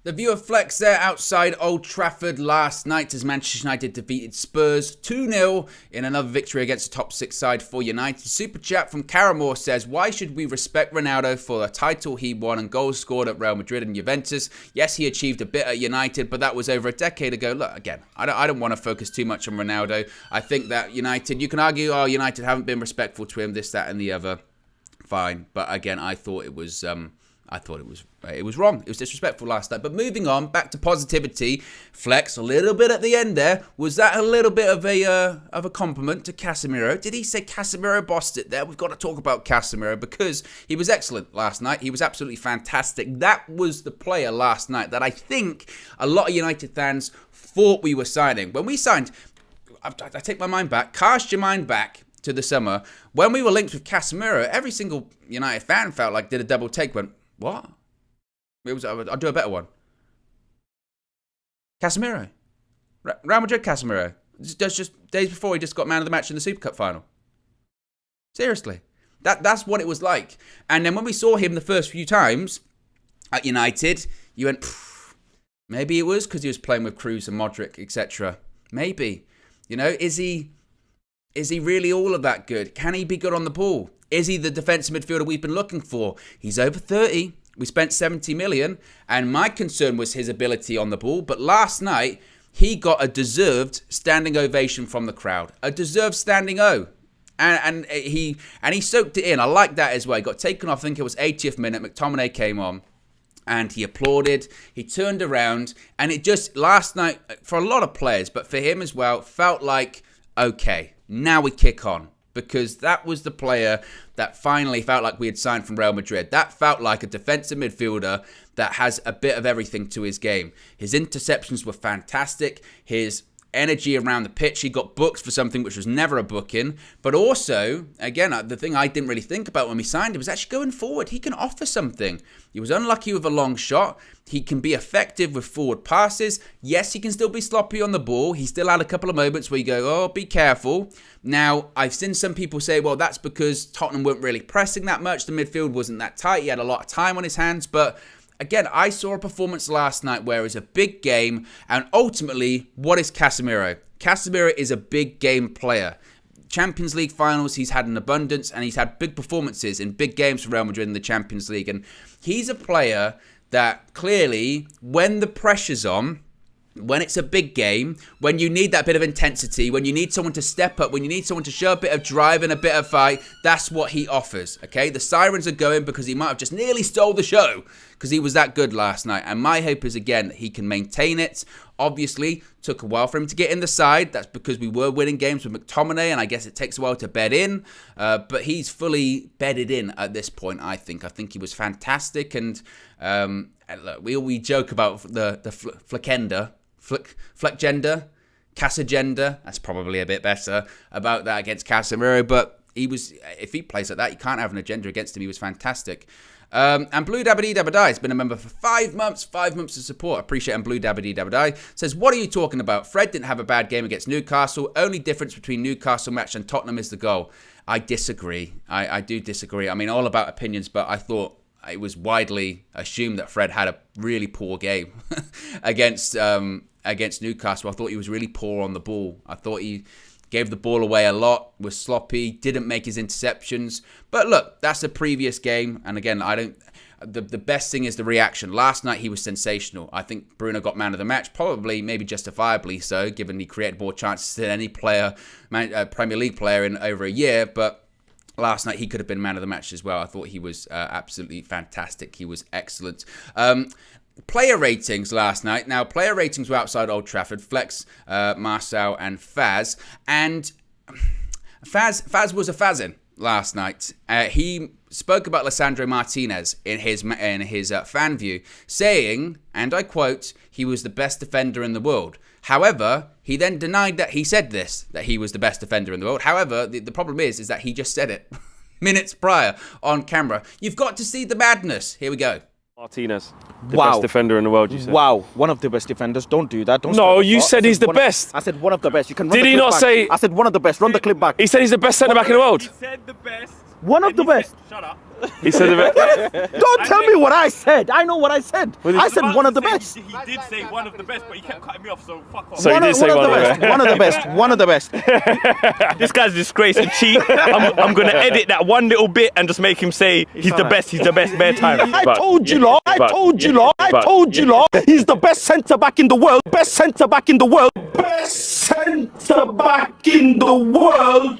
The viewer flex there outside Old Trafford last night as Manchester United defeated Spurs 2-0 in another victory against the top 6 side for United. Super chat from Caramore says, why should we respect Ronaldo for the title he won and goals scored at Real Madrid and Juventus? Yes, he achieved a bit at United, but that was over a decade ago. Look, again, I don't want to focus too much on Ronaldo. I think that United, you can argue, oh, United haven't been respectful to him, this, that and the other. Fine. But again, I thought it was wrong. It was disrespectful last night. But moving on, back to positivity. Flex a little bit at the end there. Was that a little bit of a compliment to Casemiro? Did he say Casemiro bossed it there? We've got to talk about Casemiro because he was excellent last night. He was absolutely fantastic. That was the player last night that I think a lot of United fans thought we were signing. When we signed, I take my mind back, cast your mind back to the summer. When we were linked with Casemiro, every single United fan felt like did a double take, went, what? I'll do a better one. Casemiro. Real Madrid Casemiro. Just days before he just got man of the match in the Super Cup final. Seriously. That's what it was like. And then when we saw him the first few times at United, you went, maybe it was because he was playing with Kroos and Modric, etc. Maybe. You know, is he really all of that good? Can he be good on the ball? Is he the defensive midfielder we've been looking for? He's over 30. We spent 70 million. And my concern was his ability on the ball. But last night, he got a deserved standing ovation from the crowd. A deserved standing O. And he soaked it in. I like that as well. He got taken off, I think it was 80th minute. McTominay came on. And he applauded. He turned around. And it just, last night, for a lot of players, but for him as well, felt like, okay, now we kick on. Because that was the player that finally felt like we had signed from Real Madrid. That felt like a defensive midfielder that has a bit of everything to his game. His interceptions were fantastic. His energy around the pitch. He got booked for something which was never a booking. But also, again, the thing I didn't really think about when we signed him was actually going forward. He can offer something. He was unlucky with a long shot. He can be effective with forward passes. Yes, he can still be sloppy on the ball. He still had a couple of moments where you go, oh, be careful. Now, I've seen some people say, well, that's because Tottenham weren't really pressing that much. The midfield wasn't that tight. He had a lot of time on his hands. But again, I saw a performance last night where it was a big game. And ultimately, what is Casemiro? Casemiro is a big game player. Champions League finals, he's had an abundance. And he's had big performances in big games for Real Madrid in the Champions League. And he's a player that clearly, when the pressure's on, when it's a big game, when you need that bit of intensity, when you need someone to step up, when you need someone to show a bit of drive and a bit of fight, that's what he offers, okay? The sirens are going because he might have just nearly stole the show because he was that good last night. And my hope is, again, that he can maintain it. Obviously, took a while for him to get in the side. That's because we were winning games with McTominay, and I guess it takes a while to bed in. But he's fully bedded in at this point, I think. I think he was fantastic. And look, we joke about the Fleckgender, Casagenda, that's probably a bit better, about that against Casemiro. But if he plays like that, you can't have an agenda against him. He was fantastic. And Blue Dabba Dabba has been a member for 5 months. 5 months of support. Appreciate it. And Blue Dabba Dabba says, what are you talking about? Fred didn't have a bad game against Newcastle. Only difference between Newcastle match and Tottenham is the goal. I disagree. I do disagree. I mean, all about opinions, but I thought it was widely assumed that Fred had a really poor game against Newcastle. I thought he was really poor on the ball. I thought he gave the ball away a lot, was sloppy, didn't make his interceptions. But look, that's a previous game. And again, the best thing is the reaction. Last night, he was sensational. I think Bruno got man of the match, probably, maybe justifiably so, given he created more chances than any player, Premier League player in over a year. But last night, he could have been man of the match as well. I thought he was absolutely fantastic. He was excellent. Player ratings last night. Now, player ratings were outside Old Trafford. Flex, Marcel, and Faz. And Faz was a Fazin last night. He spoke about Lisandro Martinez in his fan view, saying, and I quote, he was the best defender in the world. However, he then denied that he said this, that he was the best defender in the world. However, the problem is that he just said it minutes prior on camera. You've got to see the madness. Here we go. Martinez. The best defender in the world, you said. Wow, one of the best defenders. Don't do that. No, you said he's the best. I said one of the best. You can run Did the he clip not back. say? I said one of the best. Run the clip back. He said he's the best centre back in the world. He said the best. One of the best. Shut up. He said the best. Don't tell me what I said. I know what I said. I said one of the best. He did say one of the best, but he kept cutting me off, so fuck off. So he did say one of the best. One of the best. One of the best. This guy's a disgrace and cheat. I'm going to edit that one little bit and just make him say he's the best bare time. I told you lot. I told you lot. He's the best centre back in the world. Best centre back in the world. Best centre back in the world.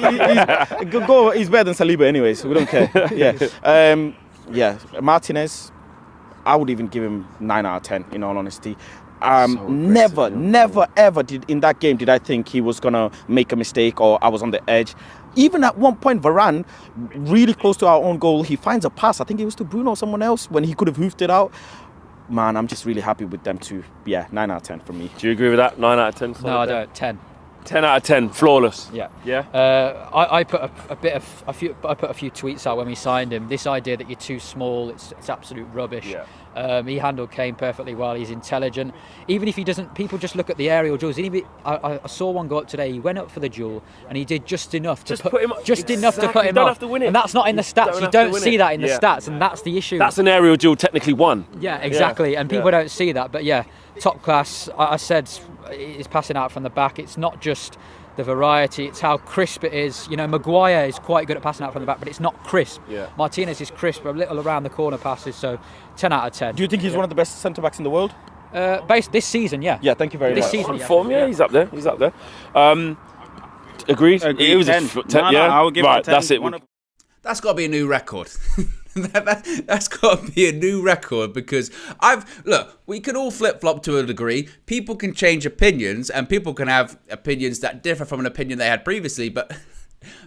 He's better than Saliba, anyways. We don't care. Yeah. Martinez, I would even give him 9 out of 10. In all honesty. Never, ever did in that game did I think he was gonna make a mistake or I was on the edge. Even at one point, Varane, really close to our own goal, he finds a pass. I think it was to Bruno or someone else when he could have hoofed it out. Man, I'm just really happy with them too. Yeah, 9 out of 10 for me. Do you agree with that? 9 out of 10? No, I don't. 10. 10 out of 10, flawless. Yeah. Yeah. I put a few tweets out when we signed him. This idea that you're too small, it's absolute rubbish. Yeah. He handled Kane perfectly well. He's intelligent. Even if he doesn't, people just look at the aerial duels. I saw one go up today. He went up for the duel and he did just enough to put him don't off. have to win it. And that's not in the stats. You don't see that in the stats, and that's the issue. That's an aerial duel technically won. Yeah, exactly. And people don't see that. But yeah, top class. I said it's passing out from the back. It's not just the variety, it's how crisp it is. You know, Maguire is quite good at passing out from the back, but it's not crisp. Yeah. Martinez is crisp, a little around the corner passes, so 10 out of 10. Do you think he's one of the best centre backs in the world? Based this season, yeah. Yeah, thank you very much. This season, On form, yeah, he's up there. Agreed? It was 10. 10, yeah? I would give right, it 10. that's it. That's got to be a new record. That's got to be a new record because we can all flip-flop to a degree. People can change opinions and people can have opinions that differ from an opinion they had previously, but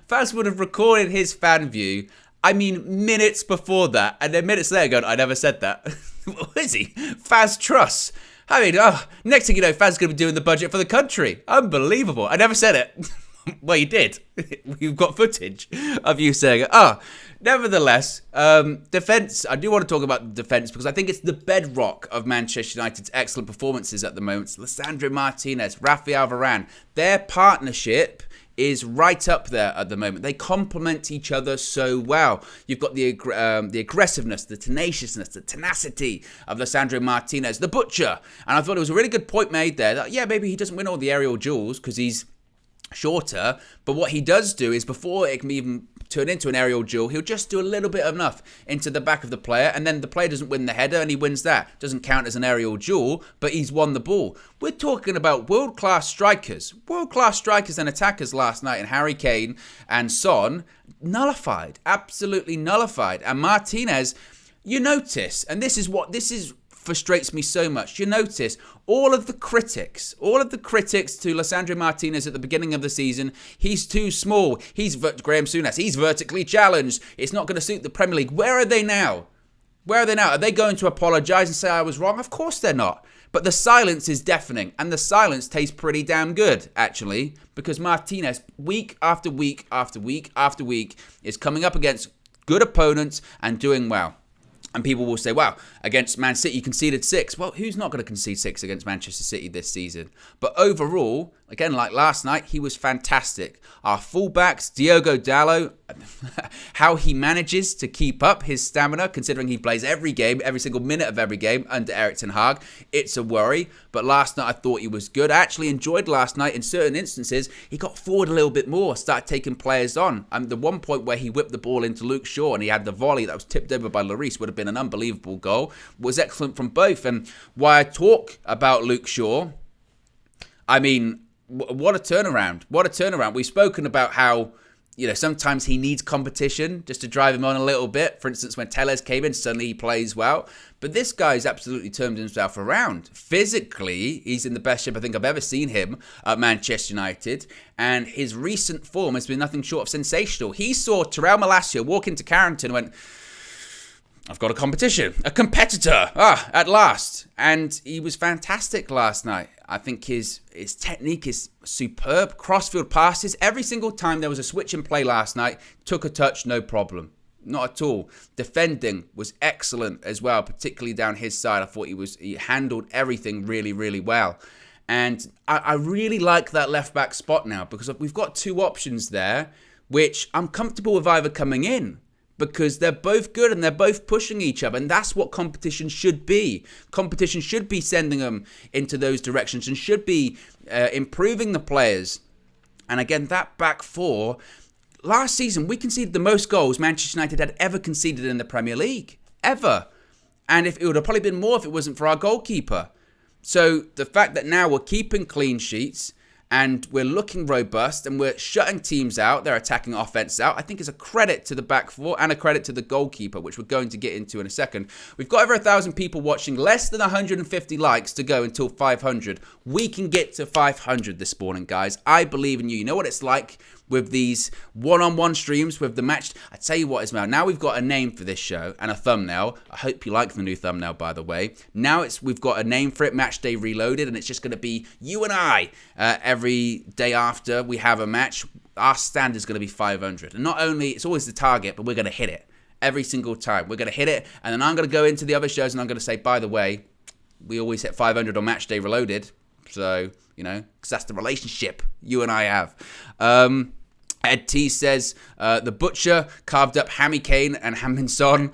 Faz would have recorded his fan view, minutes before that, and then minutes later going, I never said that. What is he? Faz Truss. Next thing you know, Faz's going to be doing the budget for the country. Unbelievable. I never said it. Well, you did. We've got footage of you saying it. Nevertheless, defence. I do want to talk about the defence because I think it's the bedrock of Manchester United's excellent performances at the moment. Lisandro Martinez, Rafael Varane, their partnership is right up there at the moment. They complement each other so well. You've got the aggressiveness, the tenaciousness, the tenacity of Lisandro Martinez, the butcher. And I thought it was a really good point made there that, maybe he doesn't win all the aerial duels because he's shorter, but what he does do is before it can even turn into an aerial duel, he'll just do a little bit of enough into the back of the player, and then the player doesn't win the header and he wins that. Doesn't count as an aerial duel, but he's won the ball. We're talking about world-class strikers and attackers last night, and Harry Kane and Son nullified, absolutely nullified. And Martinez, you notice, and this is frustrates me so much. You notice all of the critics to Lisandro Martinez at the beginning of the season, he's too small. Graham Souness, he's vertically challenged. It's not going to suit the Premier League. Where are they now? Are they going to apologise and say I was wrong? Of course they're not. But the silence is deafening, and the silence tastes pretty damn good, actually, because Martinez, week after week after week after week, is coming up against good opponents and doing well. And people will say, wow, against Man City, you conceded 6. Well, who's not going to concede 6 against Manchester City this season? But overall, again, like last night, he was fantastic. Our fullbacks, Diogo Dalot, how he manages to keep up his stamina, considering he plays every game, every single minute of every game under Erik ten Hag, it's a worry. But last night, I thought he was good. I actually enjoyed last night. In certain instances, he got forward a little bit more, started taking players on. The one point where he whipped the ball into Luke Shaw and he had the volley that was tipped over by Lloris would have been an unbelievable goal, was excellent from both. And why I talk about Luke Shaw, what a turnaround. What a turnaround. We've spoken about how, sometimes he needs competition just to drive him on a little bit. For instance, when Telles came in, suddenly he plays well. But this guy's absolutely turned himself around. Physically, he's in the best shape I think I've ever seen him at Manchester United. And his recent form has been nothing short of sensational. He saw Terrell Malacia walk into Carrington and went, I've got a competitor, at last. And he was fantastic last night. I think his technique is superb. Crossfield passes, every single time there was a switch in play last night, took a touch, no problem. Not at all. Defending was excellent as well, particularly down his side. I thought he handled everything really, really well. And I really like that left-back spot now because we've got two options there, which I'm comfortable with either coming in because they're both good and they're both pushing each other. And that's what competition should be. Competition should be sending them into those directions and should be improving the players. And again, that back four... Last season, we conceded the most goals Manchester United had ever conceded in the Premier League. Ever. And it would have probably been more if it wasn't for our goalkeeper. So the fact that now we're keeping clean sheets and we're looking robust and we're shutting teams out, their attacking offense out, I think is a credit to the back four and a credit to the goalkeeper, which we're going to get into in a second. We've got over 1,000 people watching, less than 150 likes to go until 500. We can get to 500 this morning, guys. I believe in you. You know what it's like with these one-on-one streams with the match. I tell you what, Ismail, now we've got a name for this show and a thumbnail. I hope you like the new thumbnail, by the way. Now we've got a name for it, Match Day Reloaded, and it's just going to be you and I every day after we have a match. Our standard is going to be 500. And not only, it's always the target, but we're going to hit it every single time. We're going to hit it, and then I'm going to go into the other shows and I'm going to say, by the way, we always hit 500 on Match Day Reloaded. So, you know, because that's the relationship you and I have. Ed T says, the Butcher carved up Hammy Kane and Hamin Son.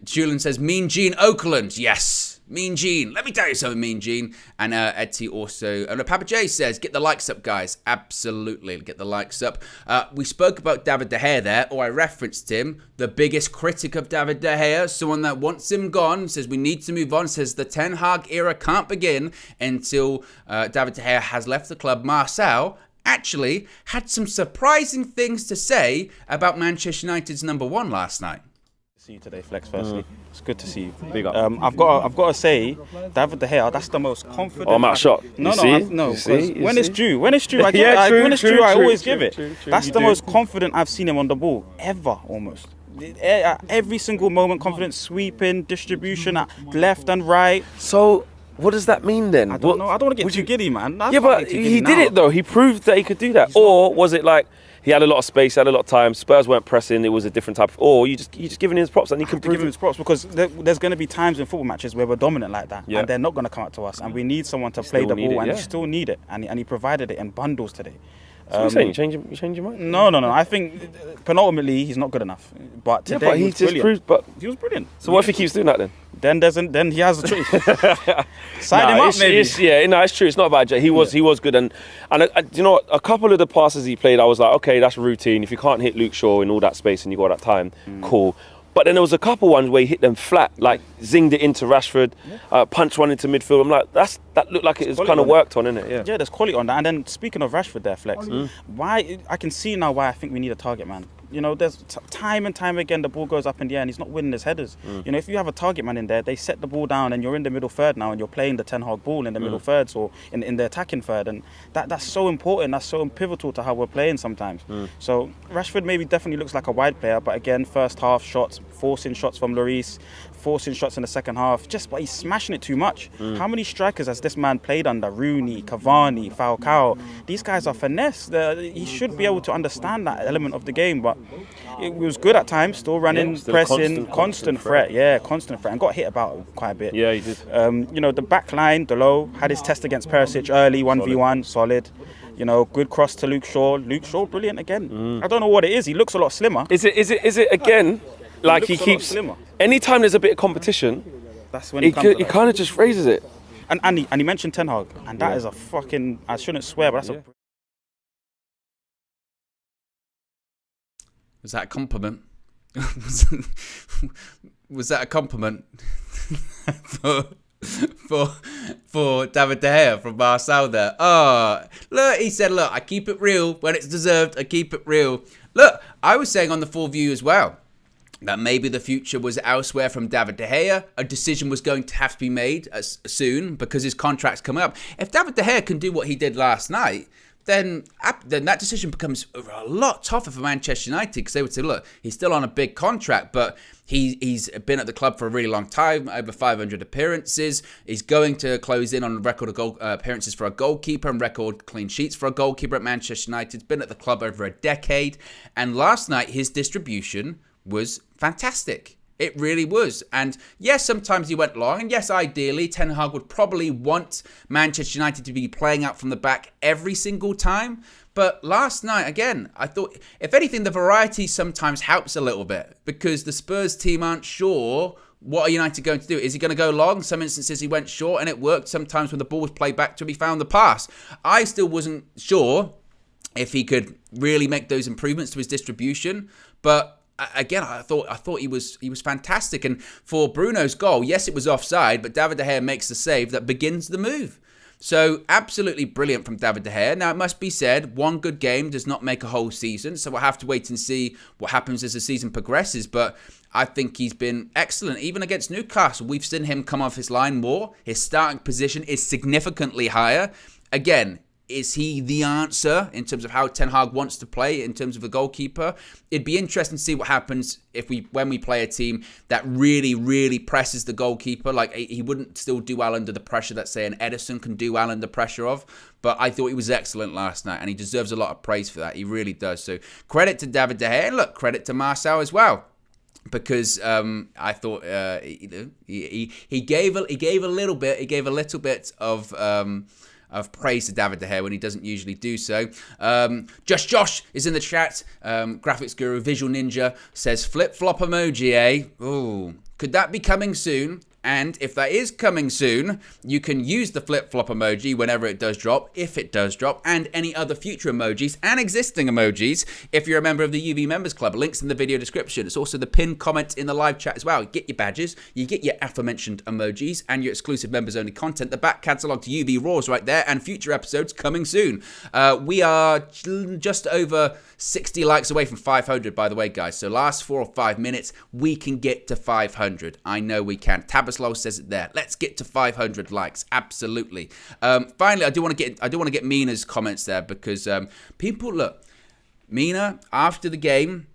Julian says, Mean Gene Oakland. Yes, Mean Gene. Let me tell you something, Mean Gene. And Ed T also, Papa J says, get the likes up, guys. Absolutely, get the likes up. We spoke about David De Gea there, or I referenced him. The biggest critic of David De Gea, someone that wants him gone, says we need to move on, says the Ten Hag era can't begin until David De Gea has left the club. Marcel actually had some surprising things to say about Manchester United's number one last night. See you today, Flex. Firstly, it's good to see you. Big up. I've got to say, David De Gea, that's the most confident. Oh, I'm out shot. No. When it's due, I always give it. That's the most confident I've seen him on the ball ever, almost. Every single moment, confident, sweeping, distribution at left and right. So, what does that mean then? I don't know. I don't want to get too giddy, man. Yeah, but he did it though. He proved that he could do that. Or was it like he had a lot of space, had a lot of time, Spurs weren't pressing, it was a different type of... Or you just giving him his props and he can prove give him his props because there's going to be times in football matches where we're dominant like that and they're not going to come up to us and we need someone to play the ball and you still need it and he provided it in bundles today. So what are you saying? You change your mind? No. I think penultimately he's not good enough. But today he was brilliant. He was brilliant. So what if he keeps doing that then? Then he has a choice. Sign him up, maybe. It's true. It's not bad. He was good, and you know what? A couple of the passes he played, I was like, okay, that's routine. If you can't hit Luke Shaw in all that space and you got that time, cool. But then there was a couple ones where he hit them flat, like zinged it into Rashford, punched one into midfield. I'm like, that looked like it was kind of worked on, innit? Yeah, there's quality on that. And then speaking of Rashford there, Flex, why I can see now why I think we need a target man. You know, there's time and time again the ball goes up in the air and he's not winning his headers. You know, if you have a target man in there, they set the ball down and you're in the middle third now and you're playing the Ten Hag ball in the middle thirds or in the attacking third, and that's so important. That's so pivotal to how we're playing sometimes. So Rashford maybe definitely looks like a wide player, but again, first half shots, forcing shots from Lloris, forcing shots in the second half, but he's smashing it too much. How many strikers has this man played under? Rooney, Cavani, Falcao. These guys are finesse. He should be able to understand that element of the game, but it was good at times, still running, pressing, constant threat. Yeah, constant threat, and got hit about quite a bit. Yeah, he did. You know, the back line, Delo, had his test against Perisic early, 1v1, solid. You know, good cross to Luke Shaw. Luke Shaw, brilliant again. I don't know what it is. He looks a lot slimmer. Is it again? Like he keeps. Anytime there's a bit of competition, that's when he kind of just raises it. And he mentioned Ten Hag, and that is a fucking. I shouldn't swear, but that's a. Was that a compliment? Was that a compliment for David De Gea from Marcel there? Oh, look, he said, look, I keep it real when it's deserved. I keep it real. Look, I was saying on the full view as well that maybe the future was elsewhere from David De Gea. A decision was going to have to be made soon because his contract's coming up. If David De Gea can do what he did last night, then that decision becomes a lot tougher for Manchester United, because they would say, look, he's still on a big contract, but he's been at the club for a really long time, over 500 appearances. He's going to close in on a record of goal appearances for a goalkeeper and record clean sheets for a goalkeeper at Manchester United. He's been at the club over a decade. And last night, his distribution was fantastic. It really was. And yes, sometimes he went long. And yes, ideally, Ten Hag would probably want Manchester United to be playing out from the back every single time. But last night, again, I thought, if anything, the variety sometimes helps a little bit, because the Spurs team aren't sure what are United going to do. Is he going to go long? Some instances he went short and it worked. Sometimes when the ball was played back to him, he found the pass. I still wasn't sure if he could really make those improvements to his distribution. But again, I thought he was fantastic. And for Bruno's goal, yes, it was offside, but David De Gea makes the save that begins the move. So absolutely brilliant from David De Gea. Now, it must be said, one good game does not make a whole season, so we'll have to wait and see what happens as the season progresses. But I think he's been excellent. Even against Newcastle, we've seen him come off his line more. His starting position is significantly higher. Again, is he the answer in terms of how Ten Hag wants to play in terms of a goalkeeper? It'd be interesting to see what happens when we play a team that really, really presses the goalkeeper. Like, he wouldn't still do well under the pressure that, say, an Ederson can do well under pressure of. But I thought he was excellent last night, and he deserves a lot of praise for that. He really does. So credit to David De Gea, and look, credit to Marcel as well. Because I thought he gave a little bit of praise to David De Gea when he doesn't usually do so. Just Josh is in the chat. Graphics Guru Visual Ninja says flip-flop emoji, eh? Ooh, could that be coming soon? And if that is coming soon, you can use the flip-flop emoji whenever it does drop, if it does drop, and any other future emojis and existing emojis if you're a member of the UV Members Club. Links in the video description. It's also the pinned comment in the live chat as well. You get your badges, you get your aforementioned emojis, and your exclusive members-only content. The back catalogue to UV Raws right there, and future episodes coming soon. We are just over 60 likes away from 500, by the way, guys. So last 4 or 5 minutes, we can get to 500. I know we can. Taberslow says it there. Let's get to 500 likes. Absolutely. Finally, I do want to get Mina's comments there, because people, look, Mina, after the game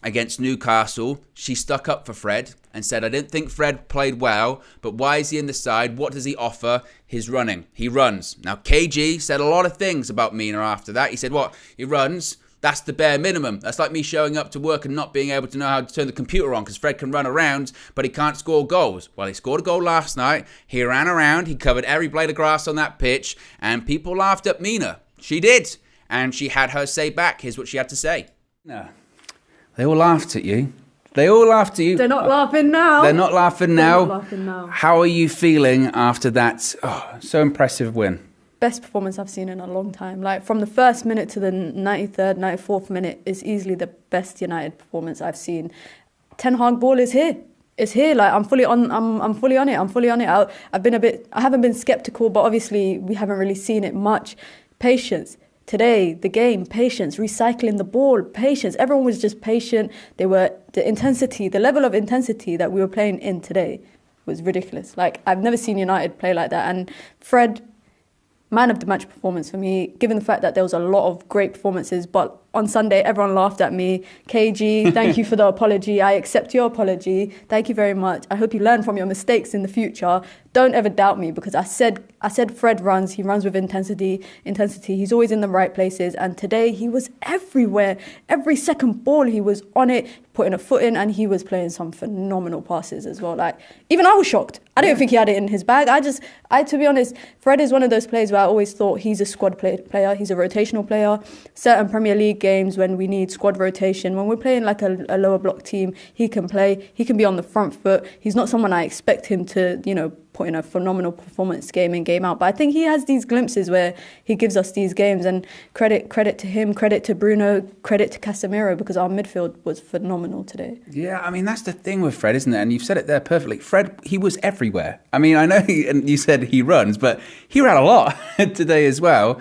against Newcastle, she stuck up for Fred and said, I didn't think Fred played well, but why is he in the side? What does he offer? His running. He runs. Now, KG said a lot of things about Mina after that. He said, what? He runs. That's the bare minimum. That's like me showing up to work and not being able to know how to turn the computer on, because Fred can run around, but he can't score goals. Well, he scored a goal last night. He ran around. He covered every blade of grass on that pitch, and people laughed at Mina. She did. And she had her say back. Here's what she had to say. No. They all laughed at you. They all laughed at you. They're not laughing now. They're not laughing now. They're not laughing now. How are you feeling after that so impressive win? Best performance I've seen in a long time. Like, from the first minute to the 93rd, 94th minute is easily the best United performance I've seen. Ten Hag ball is here. It's here. Like, I'm fully on it. I haven't been skeptical, but obviously we haven't really seen it much. Patience. Today, the game, patience, recycling the ball, patience. Everyone was just patient. The level of intensity that we were playing in today was ridiculous. Like, I've never seen United play like that. And Fred, man of the match performance for me, given the fact that there was a lot of great performances. But on Sunday, everyone laughed at me. KG, thank you for the apology. I accept your apology. Thank you very much. I hope you learn from your mistakes in the future. Don't ever doubt me, because I said Fred runs. He runs with intensity. He's always in the right places. And today he was everywhere. Every second ball he was on it, putting a foot in, and he was playing some phenomenal passes as well. Like, even I was shocked. I didn't think he had it in his bag. To be honest, Fred is one of those players where I always thought he's a squad player. He's a rotational player. Certain Premier League games when we need squad rotation, when we're playing like a lower block team, he can play. He can be on the front foot. He's not someone I expect him to, put in a phenomenal performance game in, game out. But I think he has these glimpses where he gives us these games, and credit to him, credit to Bruno, credit to Casemiro, because our midfield was phenomenal today. Yeah, I mean, that's the thing with Fred, isn't it? And you've said it there perfectly. Fred, he was everywhere. I mean, I know and you said he runs, but he ran a lot today as well.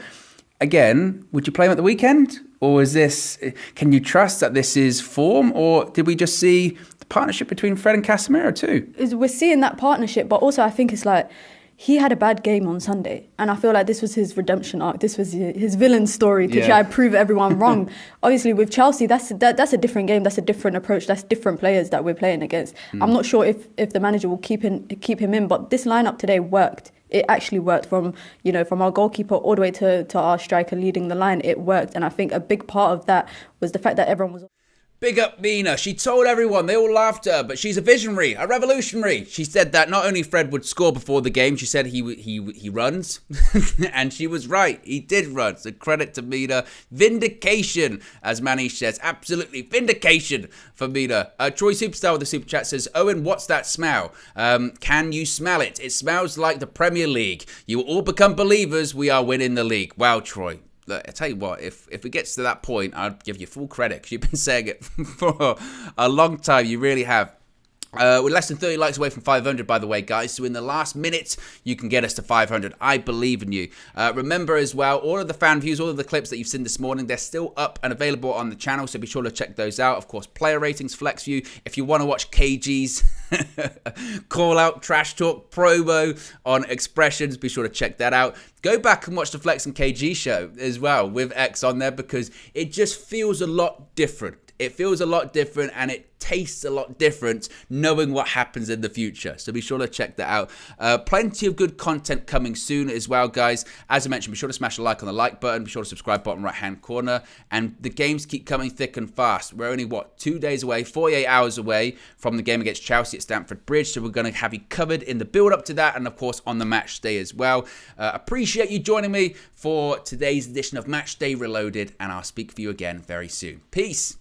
Again, would you play him at the weekend? Or can you trust that this is form? Or did we just see the partnership between Fred and Casemiro too? We're seeing that partnership, but also I think it's like, he had a bad game on Sunday, and I feel like this was his redemption arc. This was his villain story to try to prove everyone wrong. Obviously, with Chelsea, that's a different game. That's a different approach. That's different players that we're playing against. I'm not sure if the manager will keep him in, but this lineup today worked. It actually worked from our goalkeeper all the way to our striker leading the line. It worked, and I think a big part of that was the fact that everyone was. Big up Mina. She told everyone, they all laughed at her, but she's a visionary, a revolutionary. She said that not only Fred would score before the game, she said he runs. And she was right. He did run. So credit to Mina. Vindication, as Manish says. Absolutely. Vindication for Mina. Troy Superstar with the super chat says, Owen, what's that smell? Can you smell it? It smells like the Premier League. You will all become believers. We are winning the league. Wow, Troy. Look, I tell you what, if it gets to that point, I'd give you full credit because you've been saying it for a long time. You really have. We're less than 30 likes away from 500, by the way, guys. So in the last minute, you can get us to 500. I believe in you. Remember as well, all of the fan views, all of the clips that you've seen this morning, they're still up and available on the channel. So be sure to check those out. Of course, player ratings, flex view. If you want to watch KG's call out, trash talk, promo on expressions, be sure to check that out. Go back and watch the Flex and KG show as well with X on there because it just feels a lot different. It feels a lot different and it tastes a lot different knowing what happens in the future. So be sure to check that out. Plenty of good content coming soon as well, guys. As I mentioned, be sure to smash a like on the like button. Be sure to subscribe bottom right hand corner. And the games keep coming thick and fast. We're only, 2 days away, 48 hours away from the game against Chelsea at Stamford Bridge. So we're going to have you covered in the build up to that and, of course, on the match day as well. Appreciate you joining me for today's edition of Match Day Reloaded. And I'll speak for you again very soon. Peace.